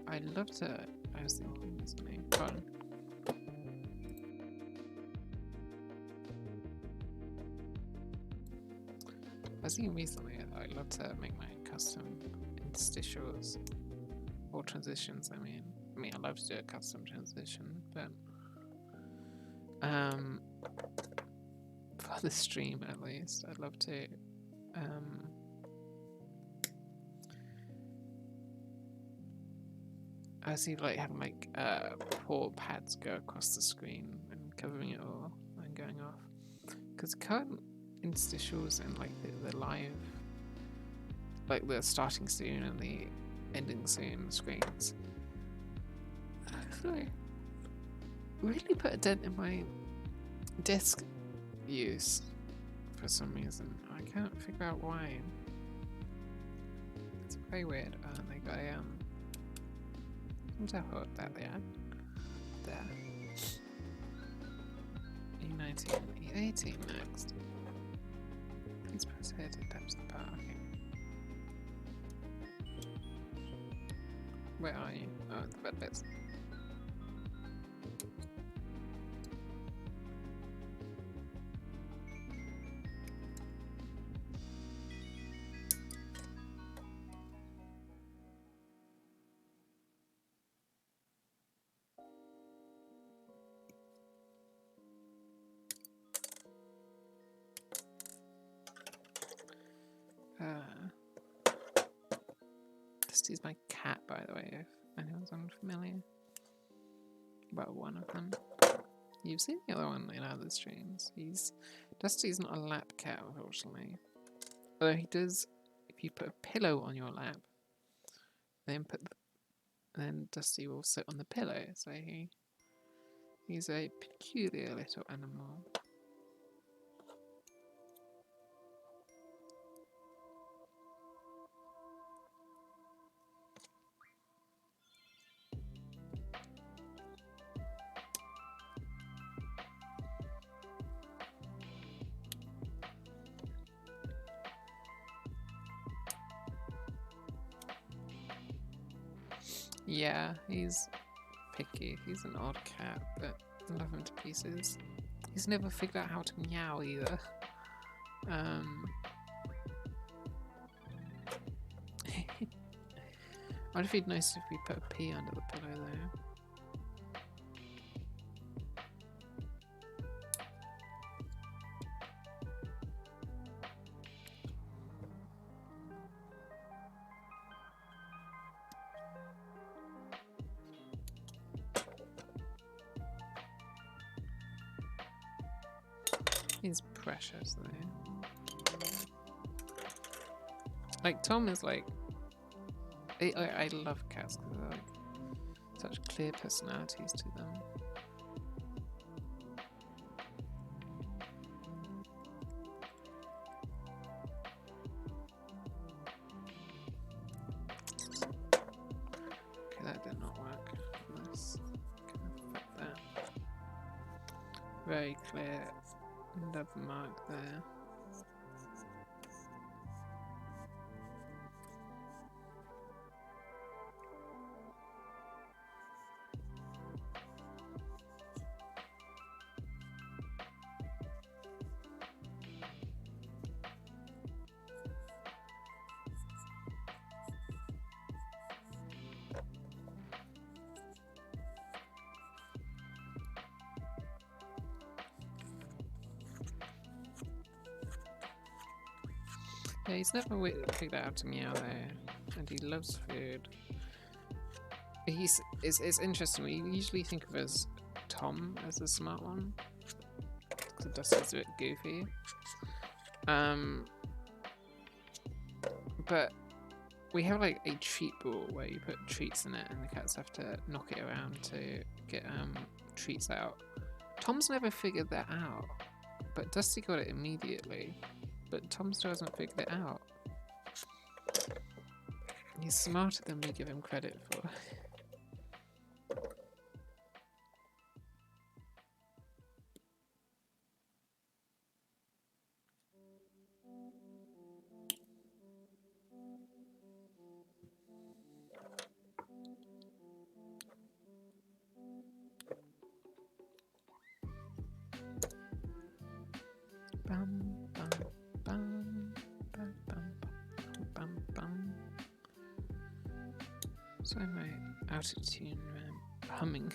I'd love to. I was thinking recently. Pardon. I was thinking recently that I'd love to make my own custom interstitials or transitions. I mean, I love to do a custom transition, but for the stream at least, I'd love to. I see like having like poor pads go across the screen and covering it all and going off, because current interstitials and like the live, like the starting soon and the ending soon screens, actually really put a dent in my disk use for some reason. I can't figure out why. It's very weird. They got a I hope that there. E19, E18 next. Please press here to attach the power. Okay. Where are you? Oh, the red bits. Dusty's my cat, by the way, if anyone's unfamiliar. Well, one of them. You've seen the other one in other streams. Dusty's not a lap cat, unfortunately. Although he does, if you put a pillow on your lap, then Dusty will sit on the pillow. So he's a peculiar little animal. Yeah, he's picky. He's an odd cat, but I love him to pieces. He's never figured out how to meow either. I wonder if he'd notice if we put a pea under the pillow there. He's precious though. Like Tom is like, I love cats because they're like such clear personalities to them. Okay, that did not work. Let's affect that. Very clear love mark there. Yeah, he's never figured out how to meow there, and he loves food. It's interesting. We usually think of as Tom as the smart one, because Dusty's a bit goofy. But we have like a treat ball where you put treats in it, and the cats have to knock it around to get treats out. Tom's never figured that out, but Dusty got it immediately. But Tom still hasn't figured it out. He's smarter than we give him credit for. Bum, bum, bum, bum, bum, bum, bum. So my out of tune humming.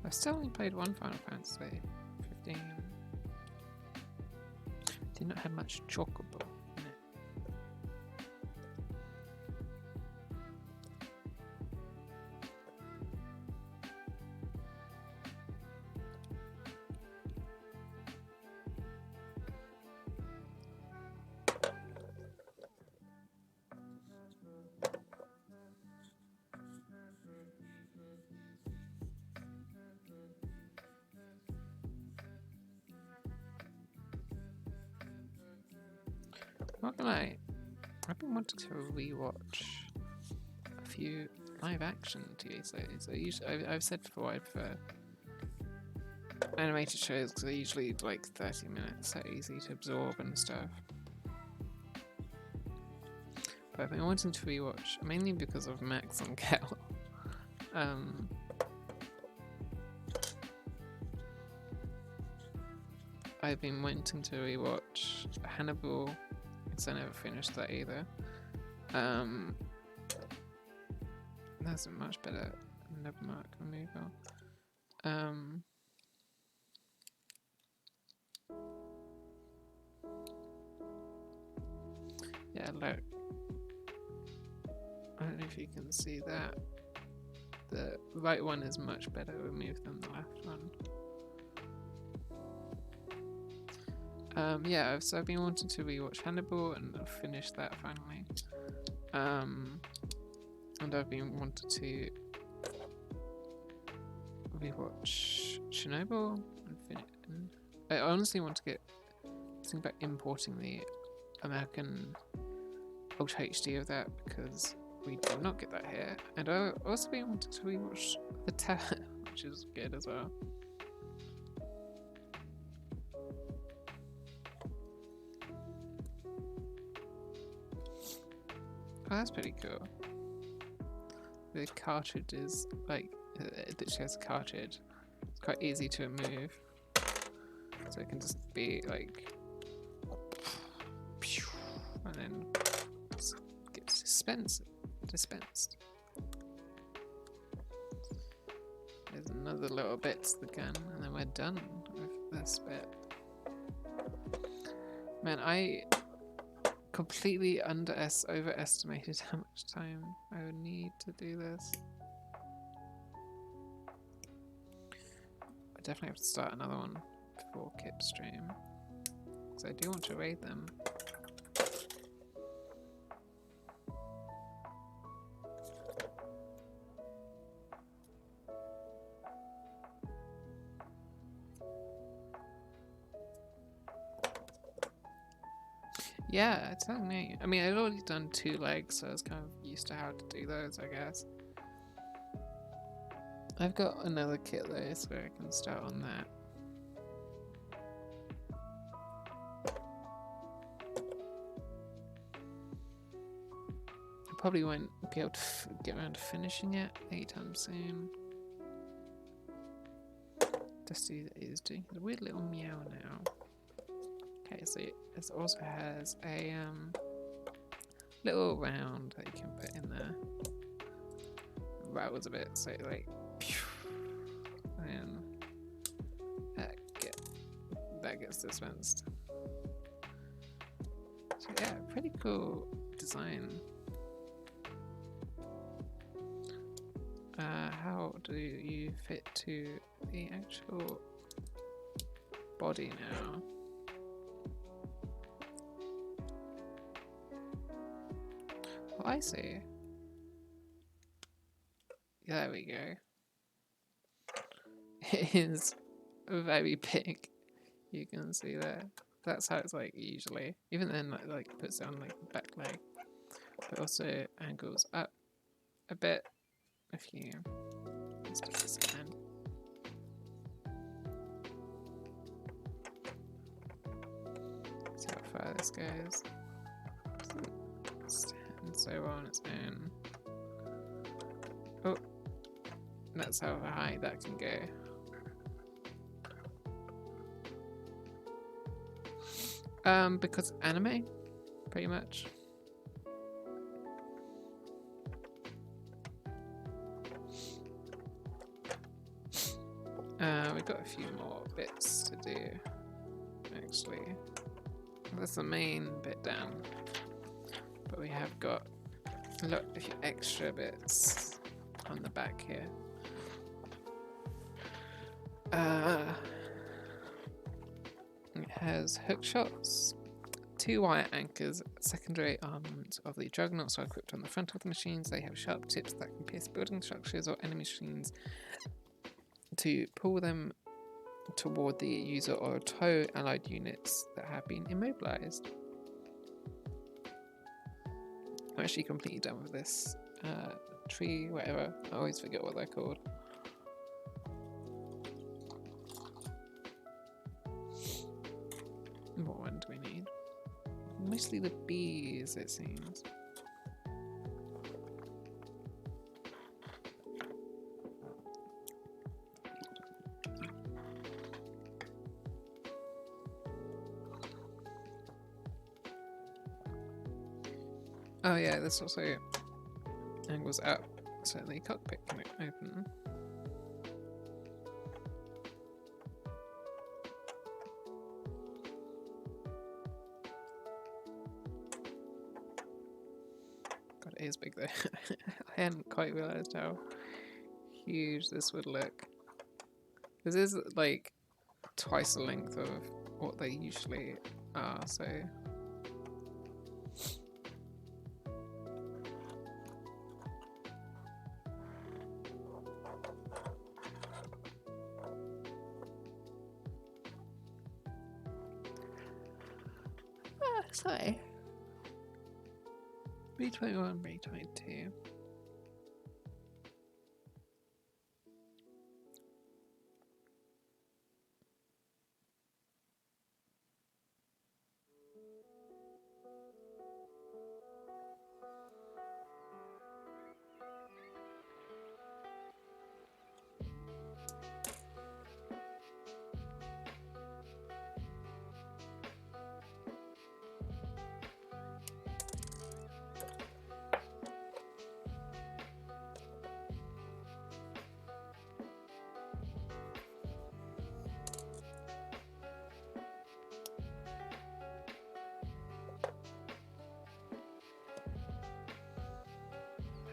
I've still only played one Final Fantasy 15. Did not have much chocobo in it. Not gonna lie, I've been wanting to rewatch a few live action TV series. I've said before I prefer animated shows because they're usually like 30 minutes, so easy to absorb and stuff. But I've been wanting to rewatch mainly because of Max and Kel. I've been wanting to rewatch Hannibal because I never finished that either. That's a much better. Never mind, can move on. Yeah, look. I don't know if you can see that. The right one is much better removed than the left one. Yeah, so I've been wanting to rewatch Hannibal and I've finished that finally. And I've been wanting to rewatch Chernobyl and finish. I honestly want to think about importing the American Ultra HD of that because we do not get that here. And I also been wanting to rewatch The Tower, which is good as well. Oh, that's pretty cool. The cartridge is like, it literally has a cartridge. It's quite easy to remove. So it can just be like, and then get dispensed. There's another little bit to the gun, and then we're done with this bit. Man, I completely overestimated how much time I would need to do this. I definitely have to start another one before Kip's stream, because I do want to raid them. Yeah, it's telling me. I mean, I'd already done 2 legs, so I was kind of used to how to do those, I guess. I've got another kit though, so I can start on that. I probably won't be able to get around to finishing it anytime soon. Dusty is doing a weird little meow now. Okay, so it also has a little round that you can put in there. Rattles a bit, so like, and that gets dispensed. So yeah, pretty cool design. How do you fit to the actual body now? Oh, I see. There we go. It is very big. You can see there. That's how it's like usually. Even then, like puts it on like the back leg, but also angles up a bit if you as much as you can. See how far this goes. And so on its own. Oh, that's how high that can go. Because anime, pretty much. We've got a few more bits to do, actually. That's the main bit down. But we have got a lot of extra bits on the back here. It has hook shots, 2 wire anchors, secondary armament of the Juggernauts are equipped on the front of the machines. They have sharp tips that can pierce building structures or enemy machines to pull them toward the user or tow allied units that have been immobilized. I'm actually completely done with this tree, whatever. I always forget what they're called. What one do we need? Mostly the bees, it seems. Oh yeah, this also angles up so the cockpit can open. God, it is big though. I hadn't quite realised how huge this would look. This is like twice the length of what they usually are, so... Sorry. B21, B22.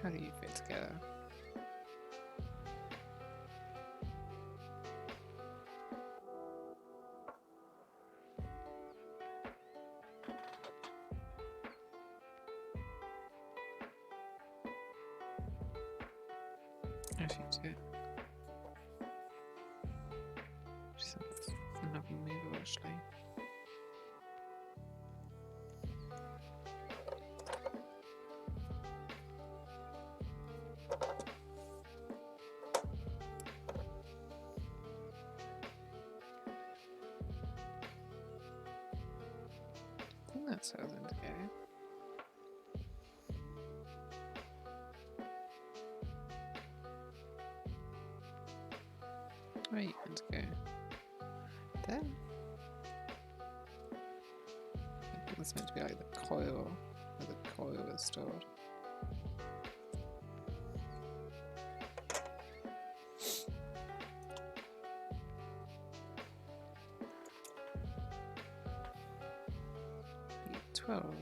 How do you fit together? Actually, do. Just another move, actually. I think that's how them to go. Where are you going to go? There? I think that's meant to be like the coil, where the coil is stored. B12.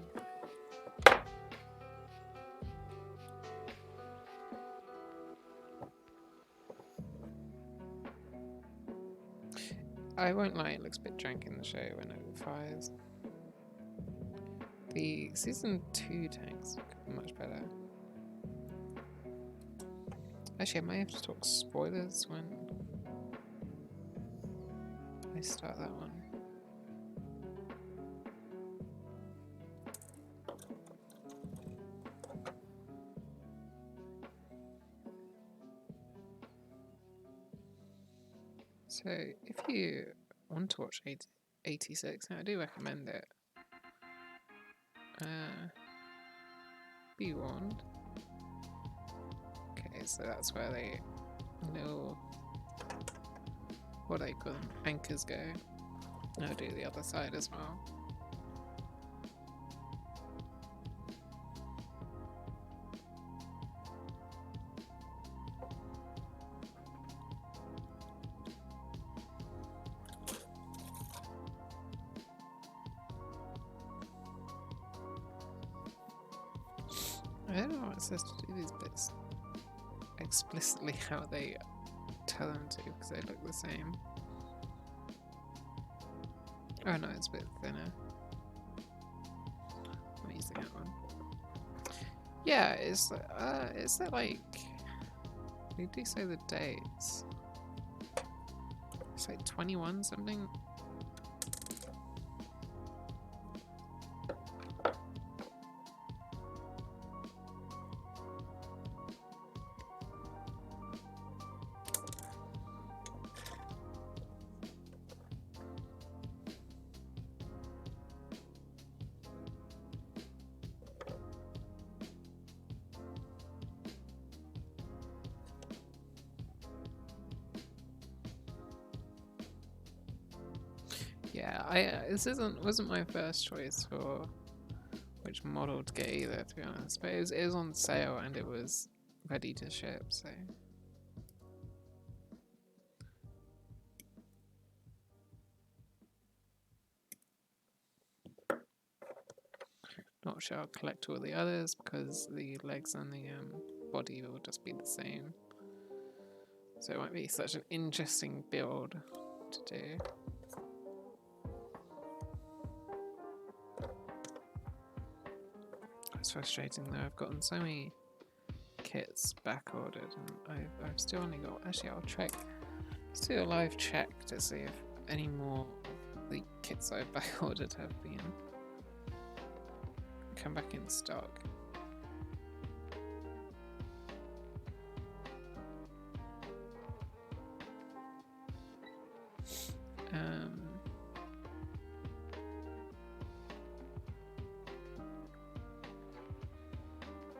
I won't lie, it looks a bit jank in the show when it fires. The season 2 tanks look much better. Actually, I might have to talk spoilers when I start that one. So, if you want to watch 86, I do recommend it. Be warned. Okay, so that's where they know what I call them, anchors go. I'll do the other side as well. I don't know what it says to do these bits explicitly how they tell them to, because they look the same. Oh no, it's a bit thinner. I'm using that one. Yeah, is that like... They do say the dates. It's like 21 something. Yeah, this wasn't my first choice for which model to get either, to be honest. But it was on sale and it was ready to ship, so. Not sure I'll collect all the others because the legs and the body will just be the same. So it won't be such an interesting build to do. It's frustrating though, I've gotten so many kits back ordered and I've still only got, actually I'll check, do a live check to see if any more of the kits I've back ordered have been come back in stock.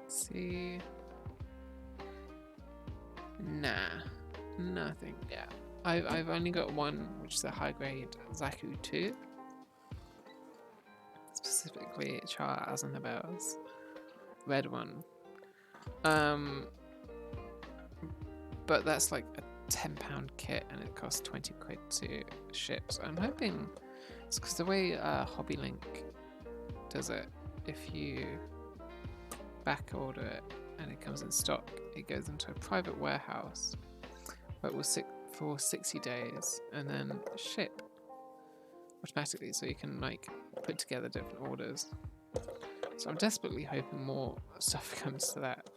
See, nah, nothing. Yeah, I've only got one, which is a high grade Zaku 2. Specifically Char as in the bells. Red one. But that's like a £10 kit and it costs 20 quid to ship. So I'm hoping it's because the way Hobby Link does it, if you back order it and it comes in stock, it goes into a private warehouse where it will sit for 60 days and then ship automatically, so you can like put together different orders. So I'm desperately hoping more stuff comes to that,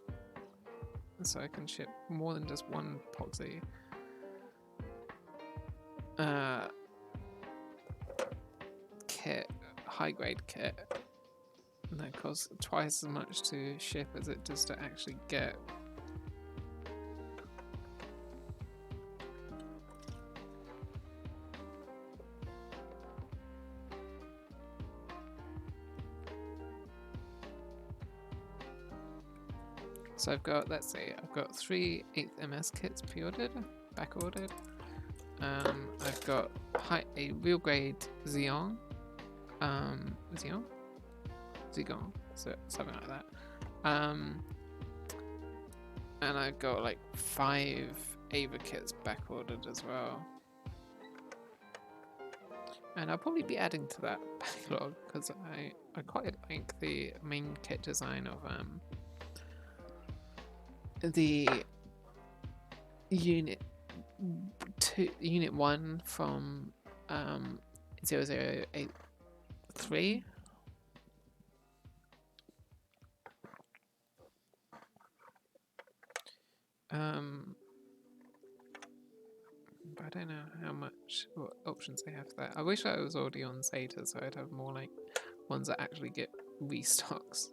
so I can ship more than just one epoxy kit, high grade kit, and that costs twice as much to ship as it does to actually get. So I've got, let's see, I've got 3 8th MS kits pre-ordered, back-ordered. I've got a real grade Xeon, Zegon, so something like that. And I've got like 5 Ava kits back-ordered as well. And I'll probably be adding to that backlog because I quite like the main kit design of the unit 1 from 0083. But I don't know what options they have there. I wish I was already on Zeta so I'd have more like ones that actually get restocks.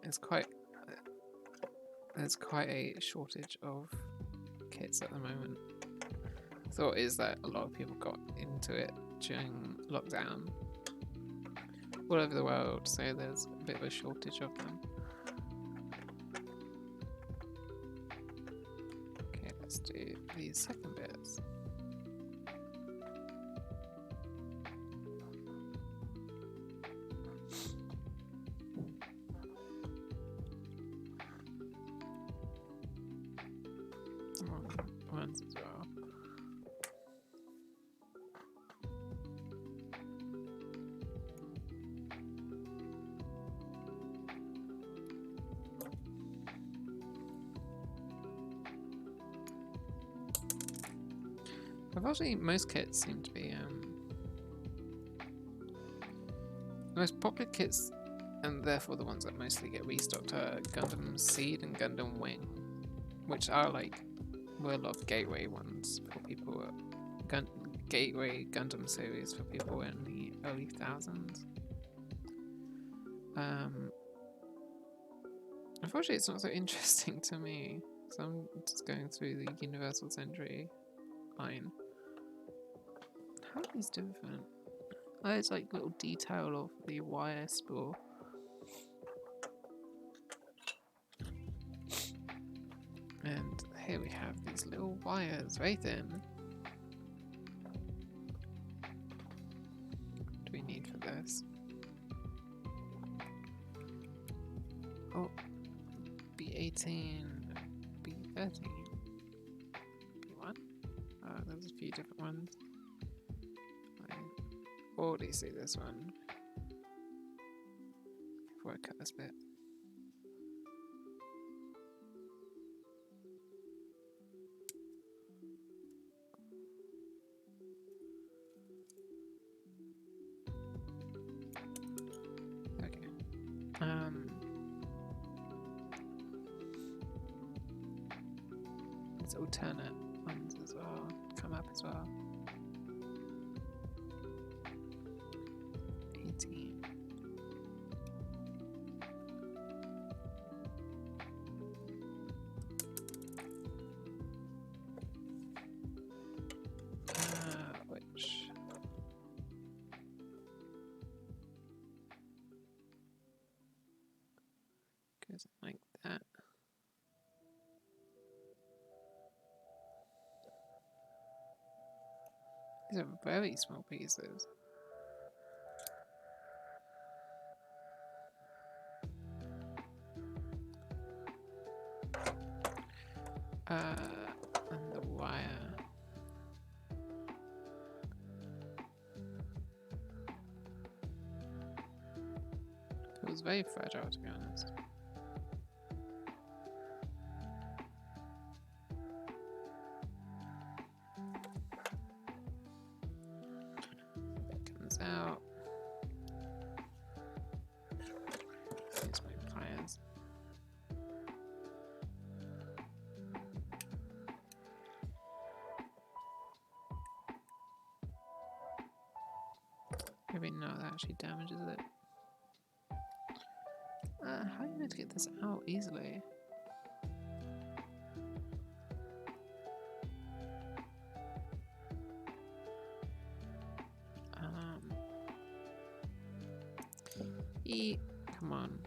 There's quite a shortage of kits at the moment. Thought is that a lot of people got into it during lockdown all over the world, so there's a bit of a shortage of them. Okay, let's do these second bits. Ones as well. Unfortunately, most kits seem to be the most popular kits, and therefore the ones that mostly get restocked are Gundam Seed and Gundam Wing, which are like were a lot of gateway ones for people, gateway Gundam series for people in the early thousands. Unfortunately, it's not so interesting to me, so I'm just going through the Universal Century line. How are these different? Oh, it's like little detail of the wire spool. And here we have these little wires, very thin. need for this. Oh, B18, B13, B1? There's a few different ones. I already see this one. Before I cut this bit. Okay. There's alternate ones as well. Come up as well. 18. Which goes like that. These are very small pieces. And the wire. It was very fragile, to be honest. It comes out. Use my pliers. Maybe not, that actually damages it. How are you going to get this out easily? Come on.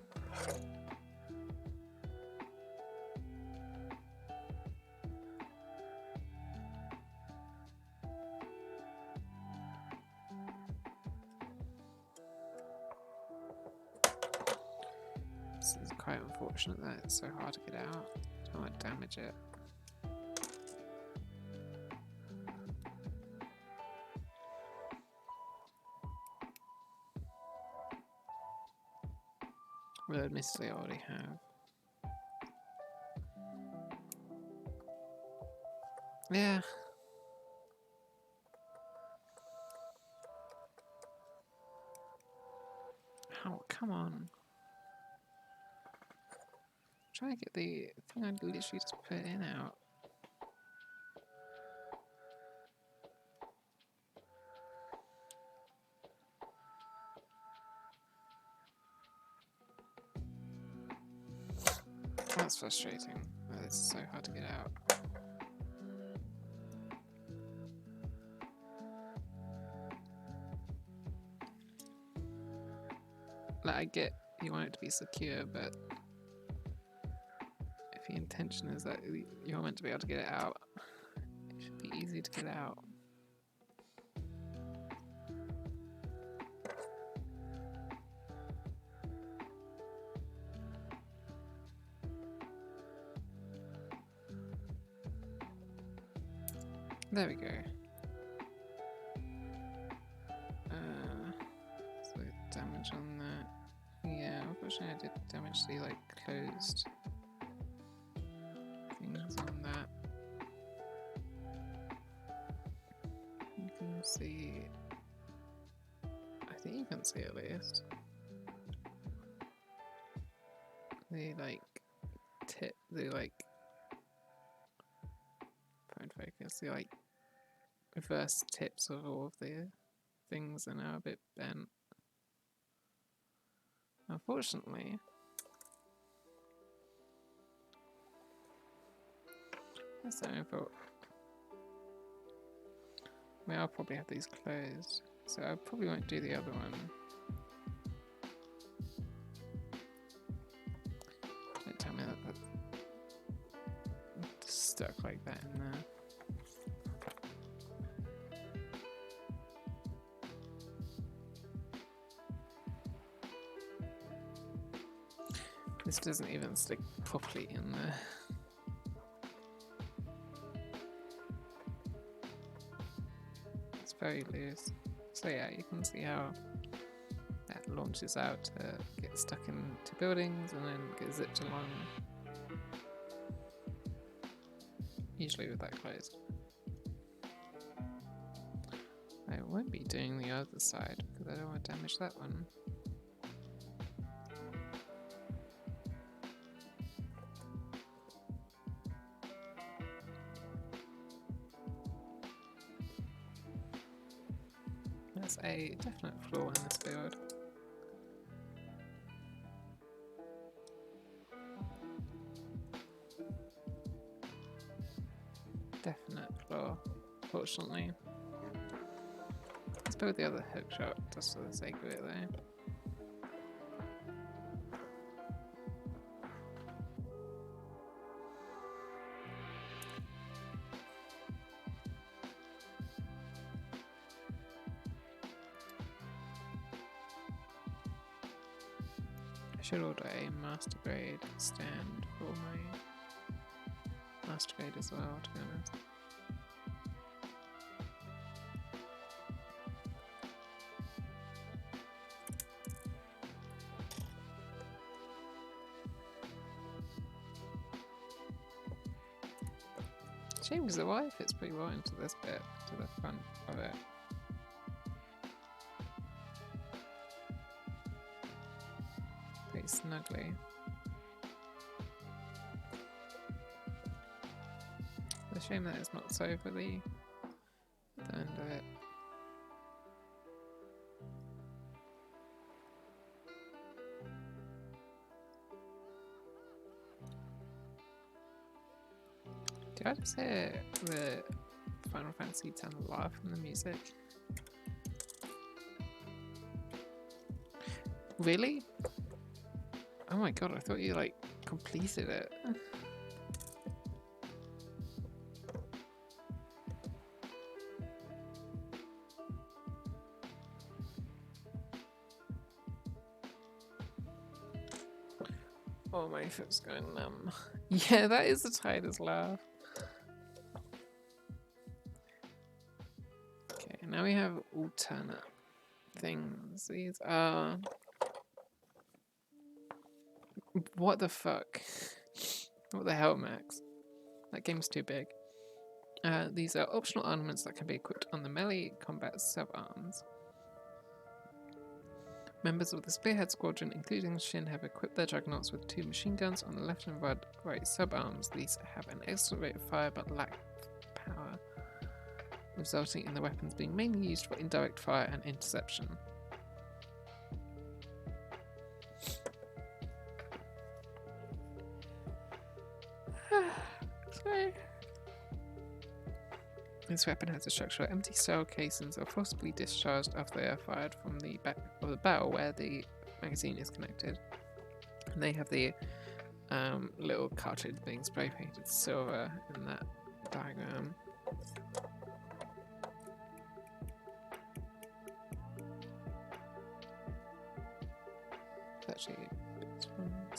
This is quite unfortunate that it's so hard to get out. I don't want to damage it. Well, admittedly, I already have. Yeah. Oh, come on. Try to get the thing I literally just put in out. That's frustrating. It's so hard to get out. Like, I get you want it to be secure, but if the intention is that you're meant to be able to get it out, it should be easy to get out. There we go. So damage on that. Yeah, unfortunately I did damage the like closed things on that. You can see, I think you can see at least the like tip, the like phone focus, the like reverse tips of all of the things are now a bit bent. Unfortunately, that's the only fault. I mean, I'll probably have these closed, so I probably won't do the other one. Don't tell me that that's stuck like that in there. This doesn't even stick properly in there. It's very loose. So yeah, you can see how that launches out to get stuck into buildings and then get zipped along. Usually with that closed. I won't be doing the other side because I don't want to damage that one. There's a definite flaw in this build. Definite flaw, fortunately. Let's build the other hook shot just for the sake of it though. I should order a master grade stand for my master grade as well, to be honest. Shame because the wire fits pretty well into this bit, to the front of it. Pretty snugly. It's a shame that it's not so for the end of it. Did I just hear the Final Fantasy X laugh from the music? Really? Oh my god, I thought you like completed it. Oh, my foot's going numb. Yeah, that is the tightest laugh. Okay, now we have alternate things. These are... What the fuck? What the hell, Max? That game's too big. These are optional armaments that can be equipped on the melee combat sub-arms. Members of the Spearhead Squadron, including Shin, have equipped their Juggernauts with 2 machine guns on the left and right sub-arms. These have an excellent rate of fire but lack power, resulting in the weapons being mainly used for indirect fire and interception. Sorry. This weapon has a structure where empty cell casings are forcibly discharged after they are fired from the back of the barrel where the magazine is connected. And they have the little cartridge being spray painted silver in that diagram. Actually, it's from the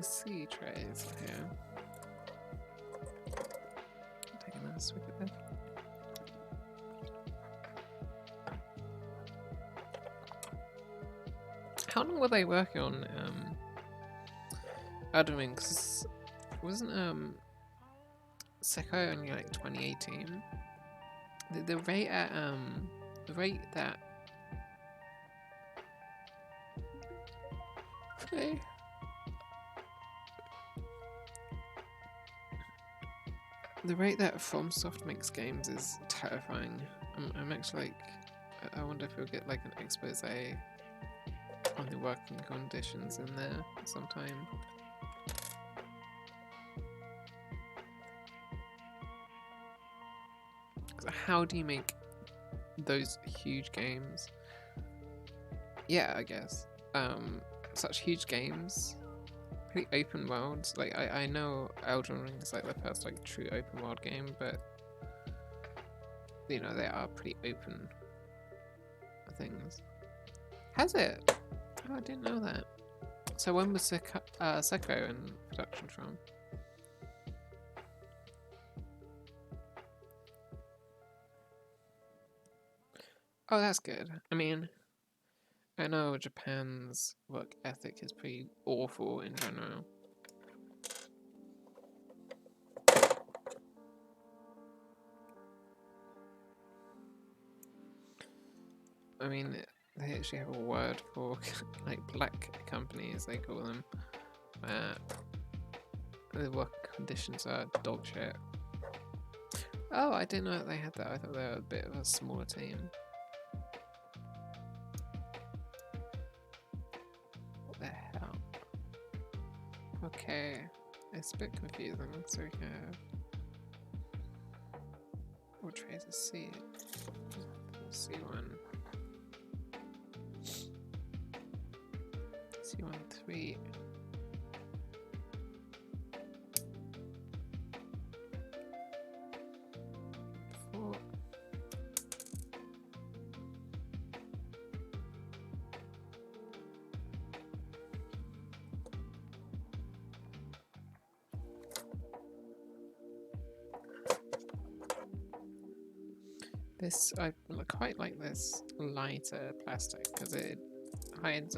C trays here. Take another swig at them. How long were they working on Elden Ring? Because wasn't Sekai only like 2018? The rate at the rate that okay. The rate that FromSoft makes games is terrifying. I'm actually like, I wonder if we'll get like an expose on the working conditions in there sometime. How do you make those huge games? Yeah, I guess. Such huge games. Pretty open worlds. Like I know Elden Ring is like the first like true open world game, but you know they are pretty open things. Has it? Oh, I didn't know that. So when was Sekiro in production from? Oh, that's good. I mean, I know Japan's work ethic is pretty awful in general. I mean, they actually have a word for like black companies, they call them. The work conditions are dog shit. Oh, I didn't know that they had that. I thought they were a bit of a smaller team. What the hell? Okay, it's a bit confusing. So we have what traits is C? C1. C1 3. This, I quite like this lighter plastic because it hides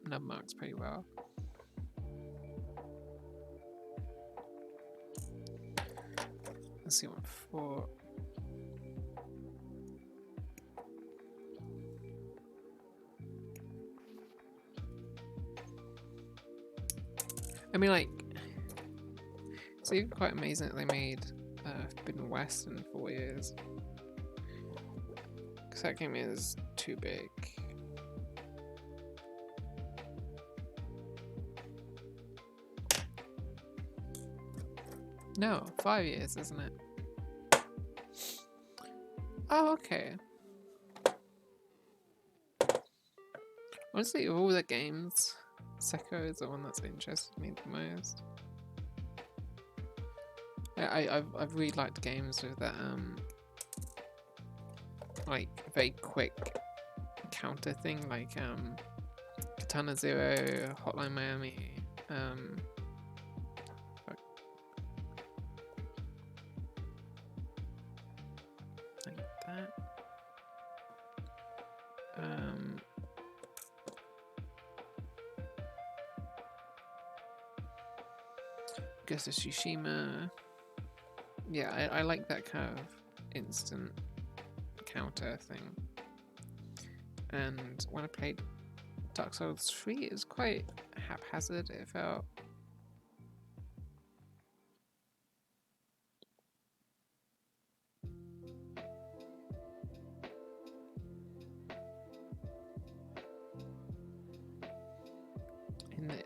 nub marks pretty well. Let's see what for. I mean, like, it's even quite amazing that they made Forbidden West in 4 years. Because that game is too big. No, 5 years, isn't it? Oh, okay. Honestly, of all the games, Sekiro is the one that's interested me the most. I've really liked games with that like very quick counter thing, like Katana Zero, Hotline Miami, like that. Ghost of Tsushima. Yeah, I like that kind of instant counter thing. And when I played Dark Souls 3, it was quite haphazard, it felt.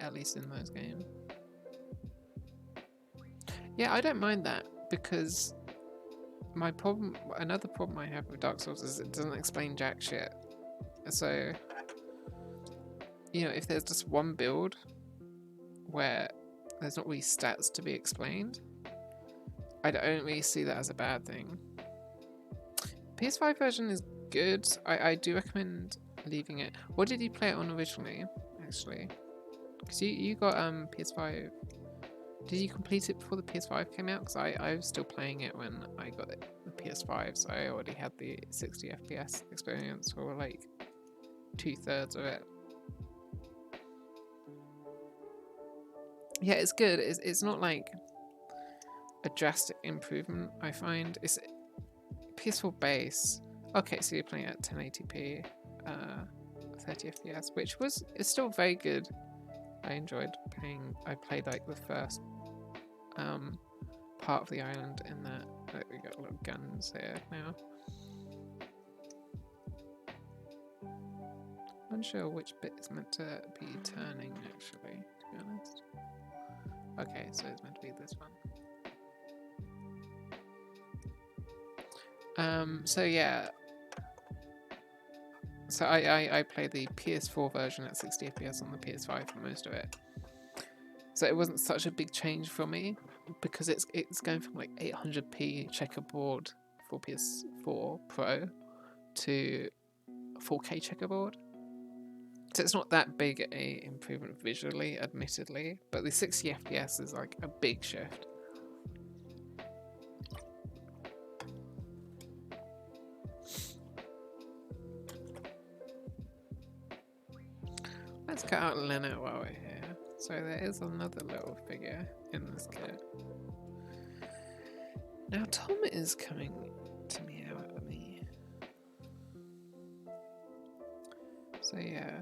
At least in those games. Yeah, I don't mind that because another problem I have with Dark Souls is it doesn't explain jack shit. So, you know, if there's just one build where there's not really stats to be explained, I don't really see that as a bad thing. PS5 version is good. I do recommend leaving it. What did you play it on originally, actually? Because you got PS5. Did you complete it before the PS5 came out? Because I was still playing it when I got the PS5, so I already had the 60 FPS experience for like 2/3 of it. Yeah, it's good. It's not like a drastic improvement, I find. It's PS4 base. Okay, so you're playing at 1080p, 30 FPS, which is still very good. I enjoyed playing. I played like the first part of the island in that. We got little guns here now. Unsure which bit is meant to be turning, actually, to be honest. Okay, so it's meant to be this one. So yeah. So I played the PS4 version at 60 FPS on the PS5 for most of it. So it wasn't such a big change for me because it's going from like 800p checkerboard for PS4 Pro to 4K checkerboard. So it's not that big a improvement visually, admittedly, but the 60 FPS is like a big shift. Let's cut out Lena while we're here. So there is another little figure in this kit. Now Tom is coming to meow at me. So yeah.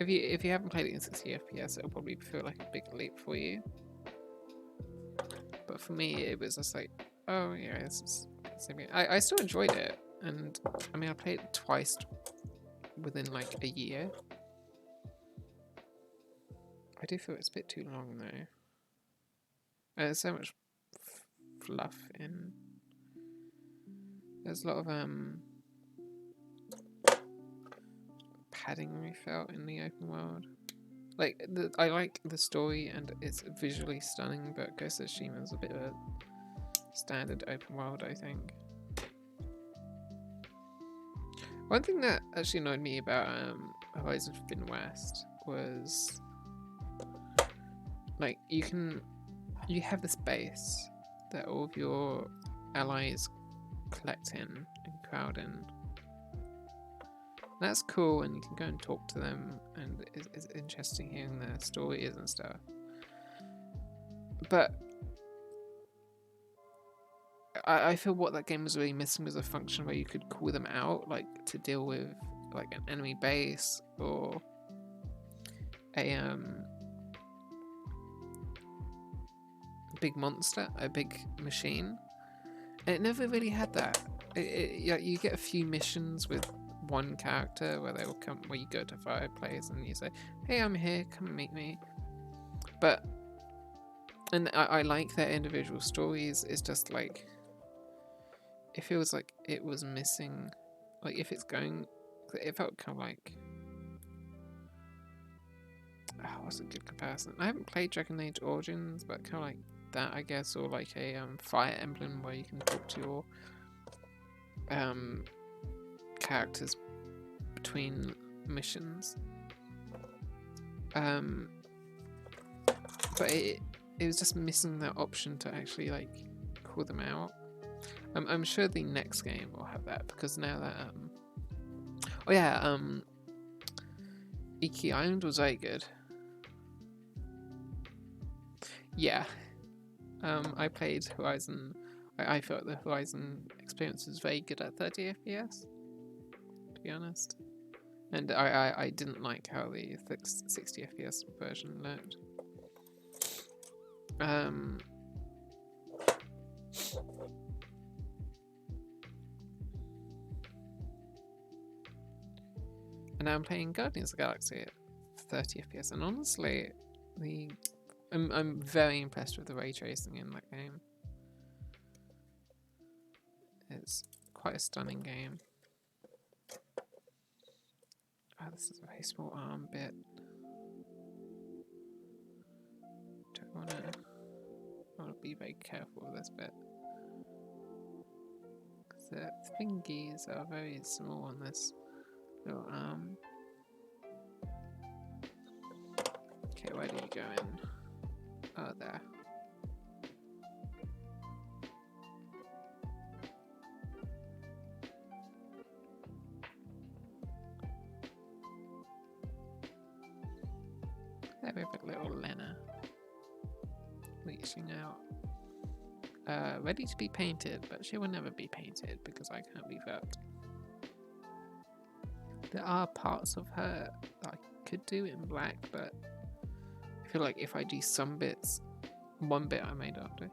If you haven't played it in 60 FPS, it'll probably feel like a big leap for you. But for me, it was just like, oh yeah, this is. I still enjoyed it, and I mean, I played it twice within like a year. I do feel it's a bit too long though. There's so much fluff in. There's a lot of padding we felt in the open world. Like I like the story and it's visually stunning, but Ghost of Tsushima is a bit of a standard open world, I think. One thing that actually annoyed me about Horizon Forbidden West was like you have this base that all of your allies collect in and crowd in. That's cool, and you can go and talk to them, and it's interesting hearing their stories and stuff. But I feel what that game was really missing was a function where you could call them out, like to deal with like an enemy base or a big monster, a big machine. And it never really had that. You get a few missions with one character where they will come, where you go to fireplace and you say, "Hey, I'm here. Come and meet me." But I like their individual stories. It's just like it feels like it was missing. Like if it's going, it felt kind of like. Oh, what's a good comparison? I haven't played Dragon Age Origins, but kind of like that, I guess, or like a Fire Emblem where you can talk to your characters between missions. But it was just missing that option to actually like call them out. I'm sure the next game will have that because now that oh yeah, Iki Island was very good. Yeah. I played Horizon. I felt the Horizon experience was very good at 30 FPS, to be honest. And I didn't like how the 60 FPS version looked. And now I'm playing Guardians of the Galaxy at 30 FPS, and honestly, I'm very impressed with the ray tracing in that game. It's quite a stunning game. Oh, this is a very small arm bit. Don't want to be very careful with this bit. Because the thingies are very small on this little arm. Okay, where do you go in? Oh, there. There we have a little Lena reaching out. Ready to be painted, but she will never be painted because I can't be fucked. There are parts of her that I could do in black, but I feel like if I do some bits, one bit I made after.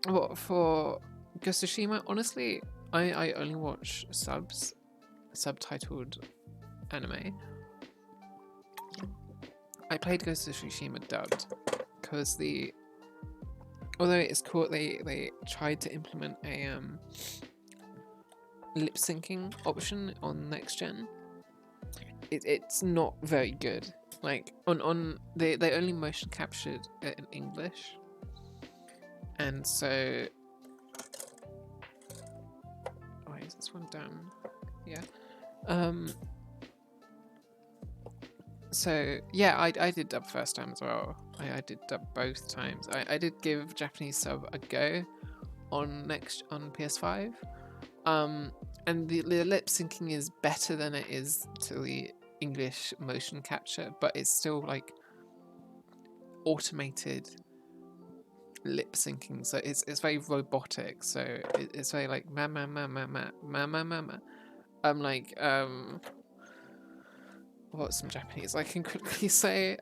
What for Ghost of Tsushima? Honestly, I only watch subtitled anime. I played Ghost of Tsushima dubbed because although it's cool, they tried to implement a lip syncing option on next gen. It's not very good. Like they only motion captured it in English, and so why is this one down? Yeah. So yeah, I did dub first time as well. I did dub both times. I did give Japanese sub a go on PS5. And the lip syncing is better than it is to the English motion capture, but it's still like automated lip syncing, so it's very robotic. So it's very like ma ma ma ma ma ma ma ma ma. I'm like what's some Japanese I can quickly say?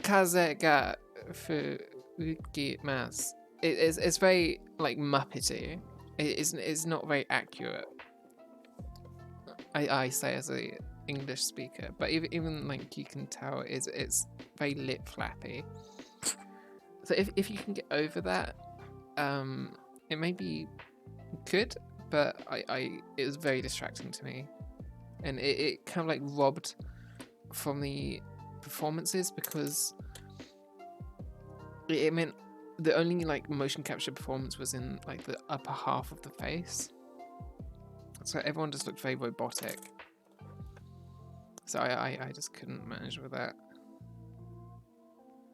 Kaze ga fukimasu. It's very like Muppety. It's not very accurate. I say as a English speaker, but even like you can tell it's very lip flappy. So if you can get over that, it may be good, but it was very distracting to me, and it kind of like robbed from the performances, because it meant the only like motion capture performance was in like the upper half of the face, so everyone just looked very robotic. So I just couldn't manage with that.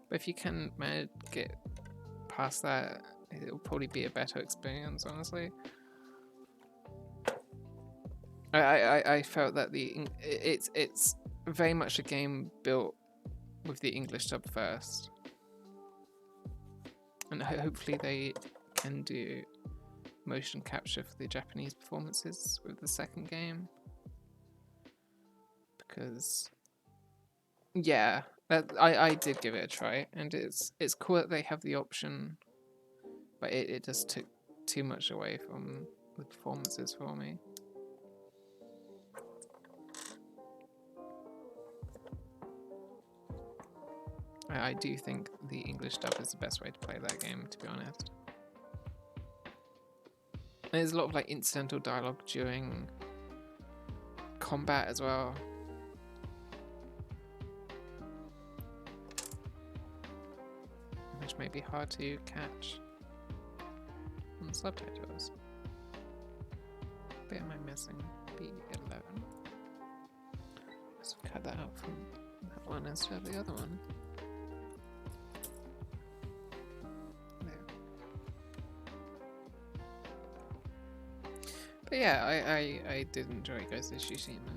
But if you can manage get past that, it'll probably be a better experience, honestly. I felt that it's very much a game built with the English dub first, and hopefully they can do motion capture for the Japanese performances with the second game, because yeah, I did give it a try, and it's cool that they have the option, but it just took too much away from the performances for me. I do think the English dub is the best way to play that game, to be honest. And there's a lot of like incidental dialogue during combat as well. Which may be hard to catch on the subtitles. What bit am I missing? B11. Let's cut that out from that one instead of the other one. But yeah, I did enjoy Ghost of Tsushima.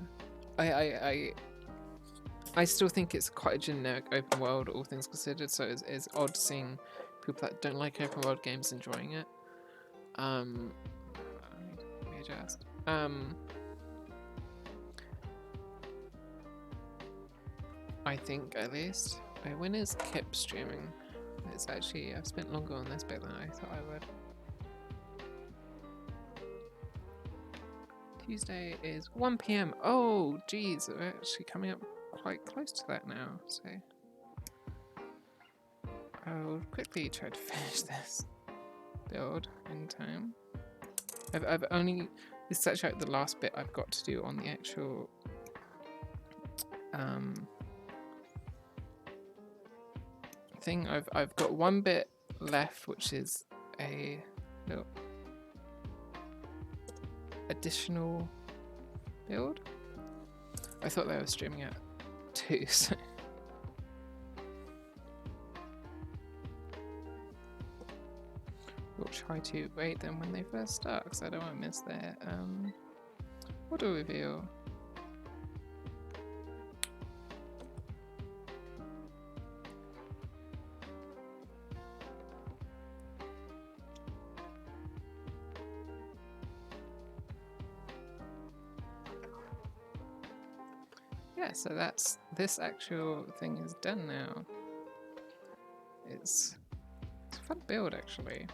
I still think it's quite a generic open world, all things considered, so it's odd seeing people that don't like open world games enjoying it. Let me adjust. I think, at least. Wait, when is Kip streaming? It's actually, I've spent longer on this bit than I thought I would. Tuesday is 1 PM. Oh, geez, we're actually coming up quite close to that now, so I'll quickly try to finish this build in time. I've only, this is actually the last bit I've got to do on the actual thing. I've got one bit left, which is a little additional build. I thought they were streaming at 2, so we'll try to rate them when they first start, because I don't want to miss their auto reveal. Yeah, so that's, this actual thing is done now. It's a fun build, actually.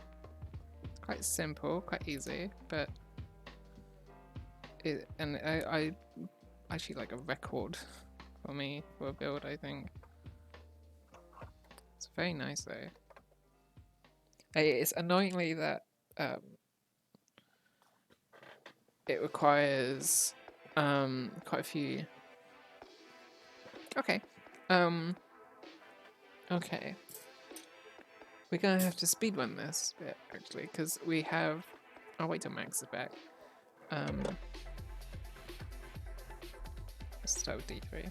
It's quite simple, quite easy, but I actually like a record for me for a build, I think. It's very nice though. It's annoyingly that it requires quite a few. Okay. Okay. We're gonna have to speedrun this bit, actually, because we have... I'll wait till Max is back. let's start with D3.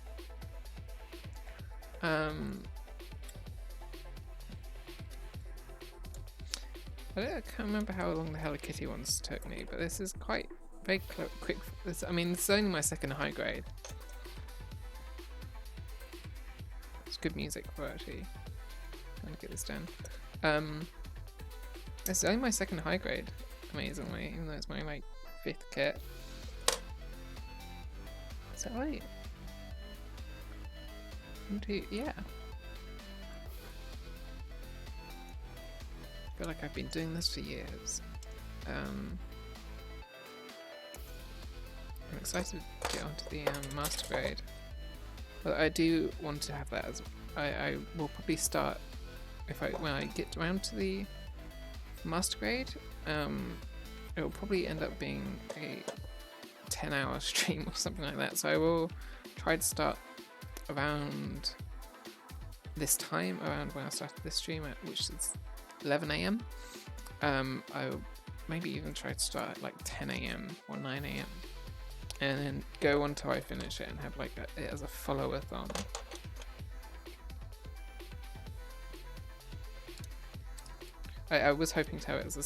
I can't remember how long the Hello Kitty ones took me, but this is quite very quick. I mean, this is only my second high grade. It's good music for actually trying to get this done. It's only my second high grade, amazingly, even though it's my like 5th kit. Is that right? Yeah. I feel like I've been doing this for years. I'm excited to get onto the master grade. But I do want to have that as I will probably start when I get around to the master grade. It will probably end up being a 10-hour stream or something like that. So I will try to start around this time, around when I started this stream, which is 11 AM. I'll maybe even try to start at like 10 AM or 9 AM. And then go until I finish it and have like it as a follow-a-thon. I was hoping to have it as a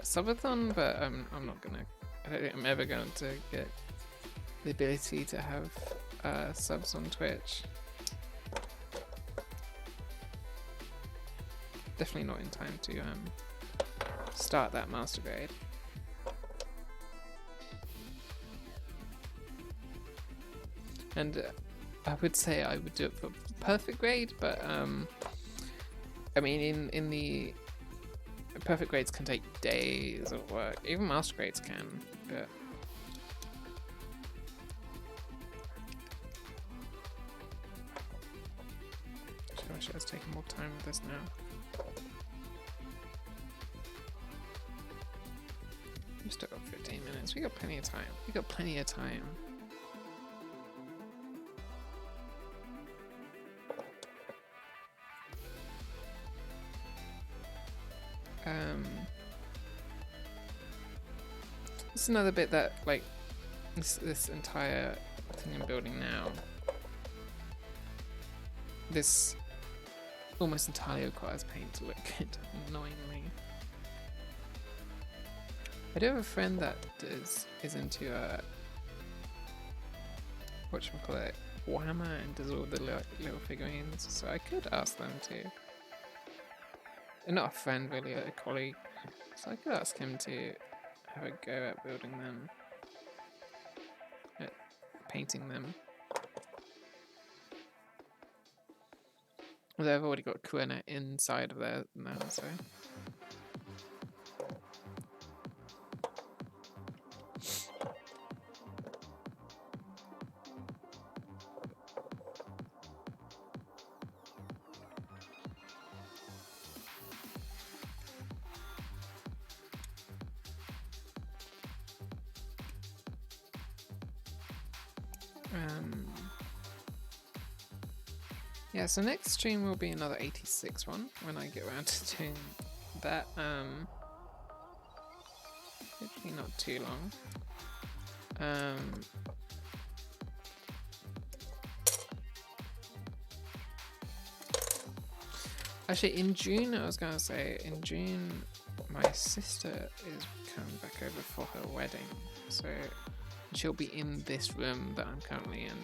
subathon, but I'm not gonna. I don't think I'm ever going to get the ability to have subs on Twitch. Definitely not in time to start that master grade. And I would say I would do it for perfect grade, but I mean, in the perfect grades can take days of work. Even master grades can, but I wish I was taking more time with this now. We've still got 15 minutes. We got plenty of time. We got plenty of time. This is another bit that, like, this entire thing I'm building now, this almost entirely requires paint to look good, annoyingly. I do have a friend that is into whatchamacallit, Warhammer, and does all the little figurines, so I could ask them to. Not a friend really, a colleague. So I could ask him to have a go at building them, at painting them. Although I've already got Kuena inside of there now, so. Yeah, so next stream will be another 86 one when I get around to doing that. Hopefully not too long. Actually, in June, I was gonna say, in June, my sister is coming back over for her wedding, so she'll be in this room that I'm currently in.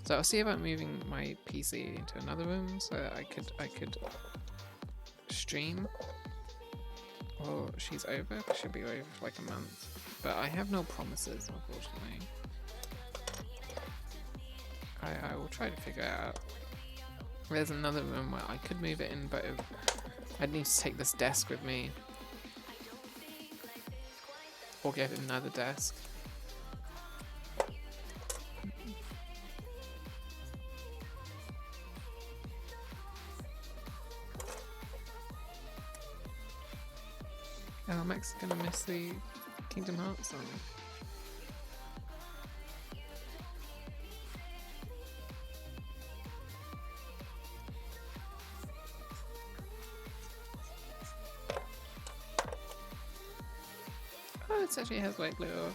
So I'll see about moving my PC into another room so that I could stream while she's over. She'll be over for like a month, but I have no promises, unfortunately. I will try to figure it out. There's another room where I could move it in, but I'd need to take this desk with me or get another desk. Oh, Max is gonna miss the Kingdom Hearts song. Oh, it actually has like little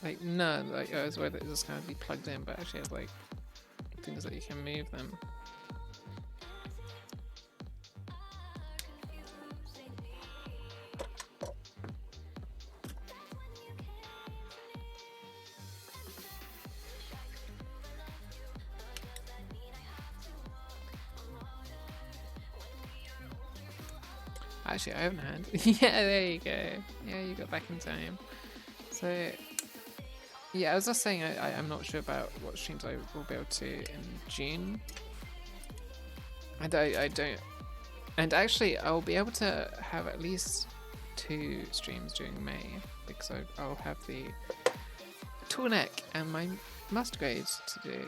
Like, no, like, I was worried that it was going to be plugged in, but actually it's like things that you can move them. Actually, I haven't had. Yeah, there you go. Yeah, you got back in time. So, yeah, I was just saying I'm not sure about what streams I will be able to in June. I don't. And actually, I'll be able to have at least 2 streams during May because I'll have the tool neck and my must grades to do.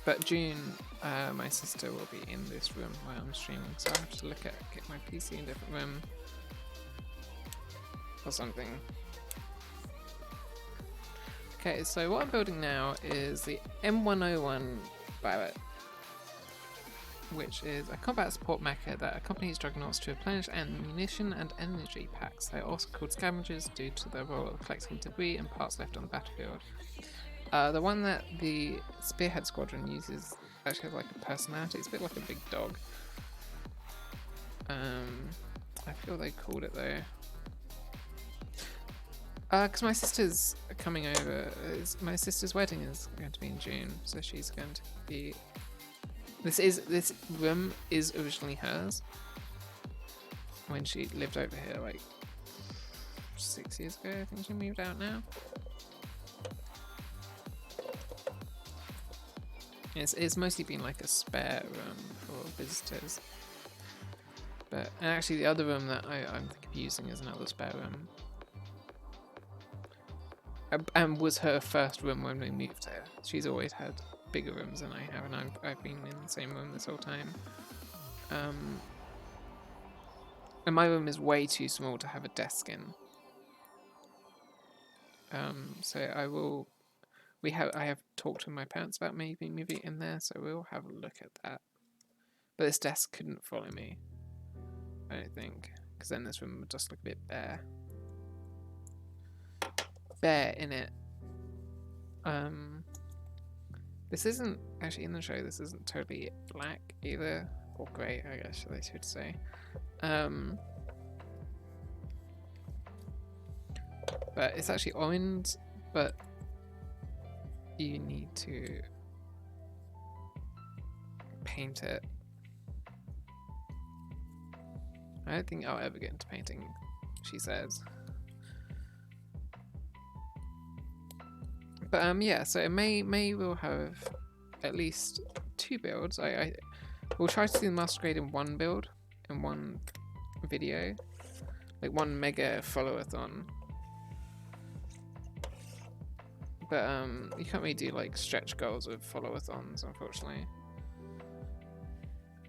But June, my sister will be in this room while I'm streaming, so I have to get my PC in a different room or something. Okay, so what I'm building now is the M101 Barrett, which is a combat support mecha that accompanies Juggernauts to replenish ammunition and energy packs. They are also called scavengers due to their role of collecting debris and parts left on the battlefield. The one that the Spearhead Squadron uses actually has like a personality. It's a bit like a big dog. I feel they called it though. Because my sister's coming over. My sister's wedding is going to be in June, so she's going to be. This room is originally hers when she lived over here like 6 years ago. I think she moved out now. It's mostly been like a spare room for visitors. But and actually the other room that I'm thinking of using is another spare room. And was her first room when we moved here. She's always had bigger rooms than I have, and I've been in the same room this whole time. And my room is way too small to have a desk in. So I have talked to my parents about maybe moving in there, so we'll have a look at that. But this desk couldn't follow me, I don't think, because then this room would just look a bit bare. Bare in it. This isn't actually in the show. This isn't totally black either, or grey, I guess they should say. But it's actually orange, but you need to paint it. I don't think I'll ever get into painting, she says. But yeah, so May will have at least 2 builds. I will try to do the masquerade in 1 build, in 1 video, like 1 mega follow-a-thon. But you can't really do like stretch goals with follow-a-thons, unfortunately.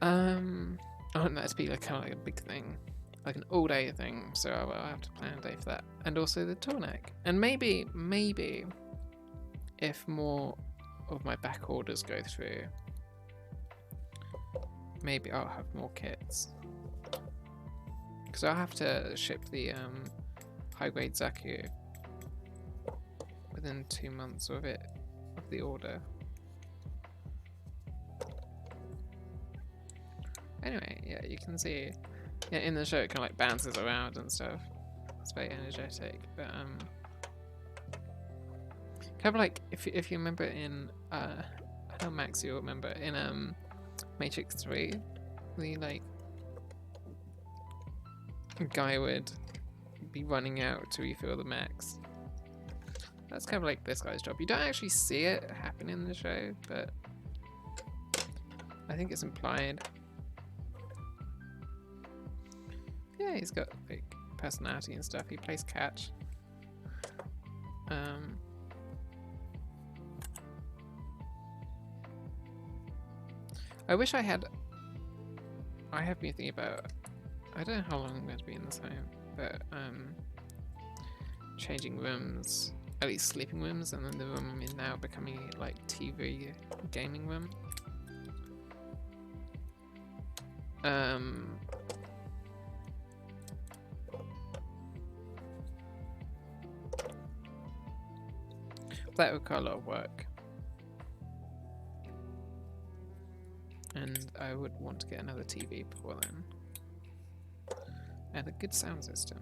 I want that to be like kind of like a big thing, like an all-day thing. So I'll have to plan a day for that, and also the tool neck, and maybe if more of my back orders go through, maybe I'll have more kits. Because I'll have to ship the high-grade Zaku within 2 months of the order. Anyway, yeah, you can see in the show it kind of like bounces around and stuff. It's very energetic, but kind of like if you remember in how Max you'll remember in Matrix 3, the like guy would be running out to refill the max. That's kind of like this guy's job. You don't actually see it happen in the show, but I think it's implied. Yeah, he's got like personality and stuff. He plays catch. I wish I have been thinking about, I don't know how long I'm going to be in this home, but changing rooms at least sleeping rooms, and then the room I'm in now becoming like TV gaming room. That would require a lot of work, and I would want to get another TV before then, and a good sound system.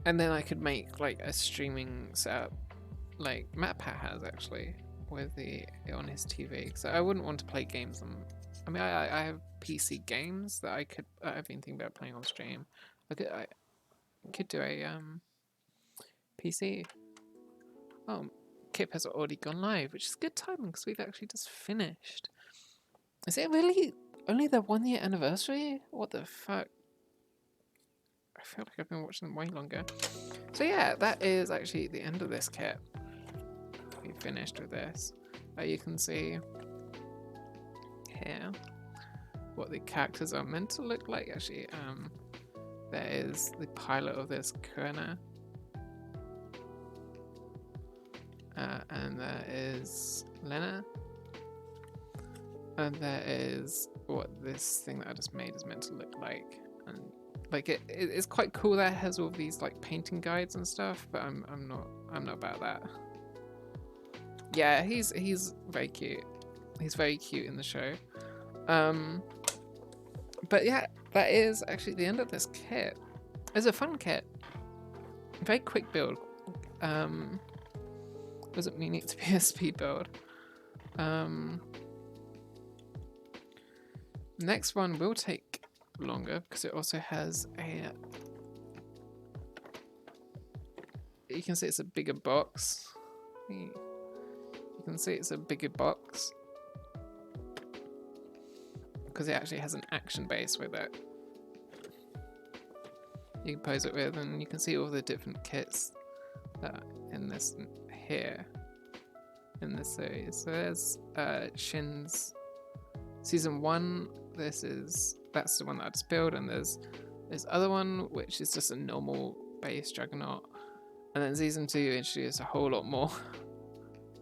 And then I could make like a streaming setup, like MatPat has actually, with on his TV. So I wouldn't want to play games on. I mean, I have PC games that I've been thinking about playing on stream. I could do a PC. Oh, Kip has already gone live, which is good timing because we've actually just finished. Is it really only the 1 year anniversary? What the fuck? I feel like I've been watching them way longer. So yeah, that is actually the end of this kit. We finished with this. You can see here what the characters are meant to look like. Actually, there is the pilot of this, Kurna. And there is Lena. And there is what this thing that I just made is meant to look like. And like it's quite cool that it has all these like painting guides and stuff, but I'm not about that. Yeah, he's very cute. He's very cute in the show. But yeah, that is actually the end of this kit. It's a fun kit. Very quick build. Doesn't mean it to be a speed build. Next one will take longer because it also has a. You can see it's a bigger box. You can see it's a bigger box because it actually has an action base with it. You can pose it with, and you can see all the different kits that are in this here in this series. So there's Shin's season 1. That's the one that I just built, and there's this other one which is just a normal base Juggernaut, and then season 2 introduces a whole lot more.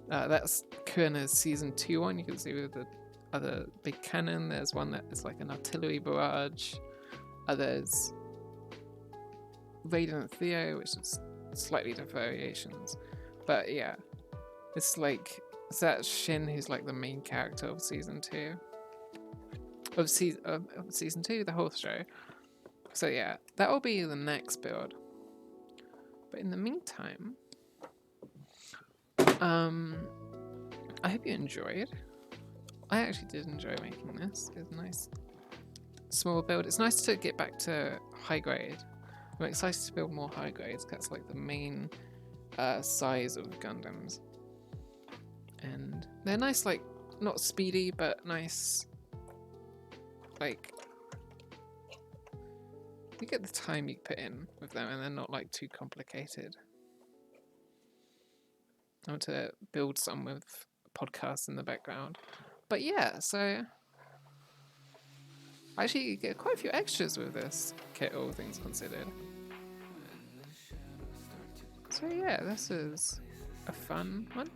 That's Kurna's season 2 one. You can see with the other big cannon. There's one that is like an artillery barrage. There's Raiden and Theo, which is slightly different variations, but yeah, it's that Shin who's like the main character of season 2. Of season 2, the whole show. So yeah, that will be the next build. But in the meantime, I hope you enjoyed. I actually did enjoy making this. It's a nice small build. It's nice to get back to high grade. I'm excited to build more high grades. That's like the main size of Gundams, and they're nice, like not speedy, but nice. Like, you get the time you put in with them, and they're not like too complicated. I want to build some with podcasts in the background, but yeah. So actually, you get quite a few extras with this kit, all things considered. So yeah, this is a fun one.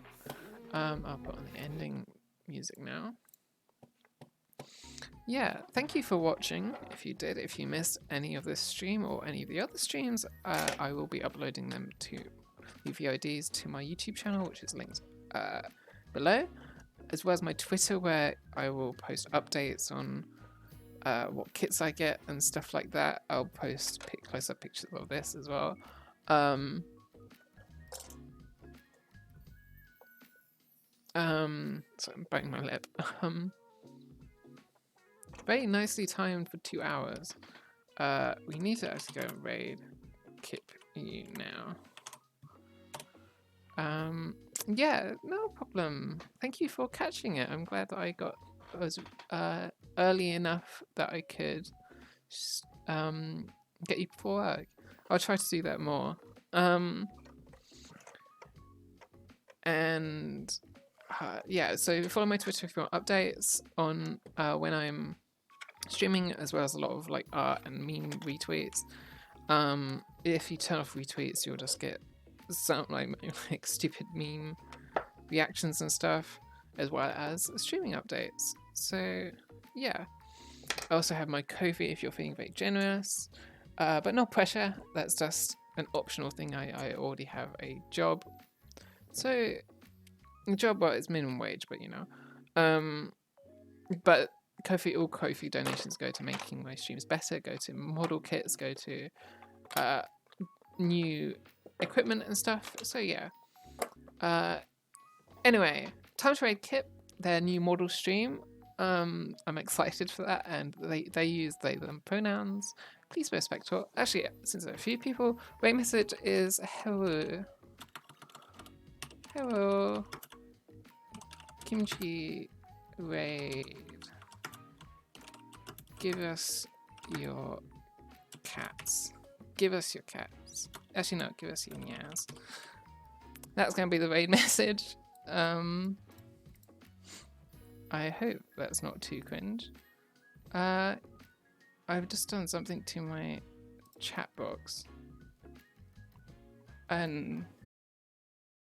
I'll put on the ending music now. Yeah, thank you for watching. If you did, if you missed any of this stream or any of the other streams, I will be uploading them to the VODs to my YouTube channel, which is linked below, as well as my Twitter, where I will post updates on what kits I get and stuff like that. I'll post close-up pictures of this as well. So I'm biting my lip. Very nicely timed for 2 hours. We need to actually go and raid Kip you now. Yeah, no problem. Thank you for catching it. I'm glad that I was early enough that I could get you before work. I'll try to do that more. Yeah, so follow my Twitter if you want updates on when I'm streaming, as well as a lot of like art and meme retweets. If you turn off retweets, you'll just get some like stupid meme reactions and stuff, as well as streaming updates. So yeah, I also have my Ko-fi if you're feeling very generous, but no pressure. That's just an optional thing. I already have a job, so the job, well, it's minimum wage, but you know, but Ko-fi, all Ko-fi donations go to making my streams better, go to model kits, go to new equipment and stuff. So yeah. Anyway, time to raid Kip, their new model stream. I'm excited for that, and they use they them pronouns. Please be respectful. Actually, since there are a few people, raid message is hello. Hello. Kimchi raid. Give us your cats. Give us your cats. Actually, no, give us your meows. That's going to be the raid message. I hope that's not too cringe. I've just done something to my chat box. And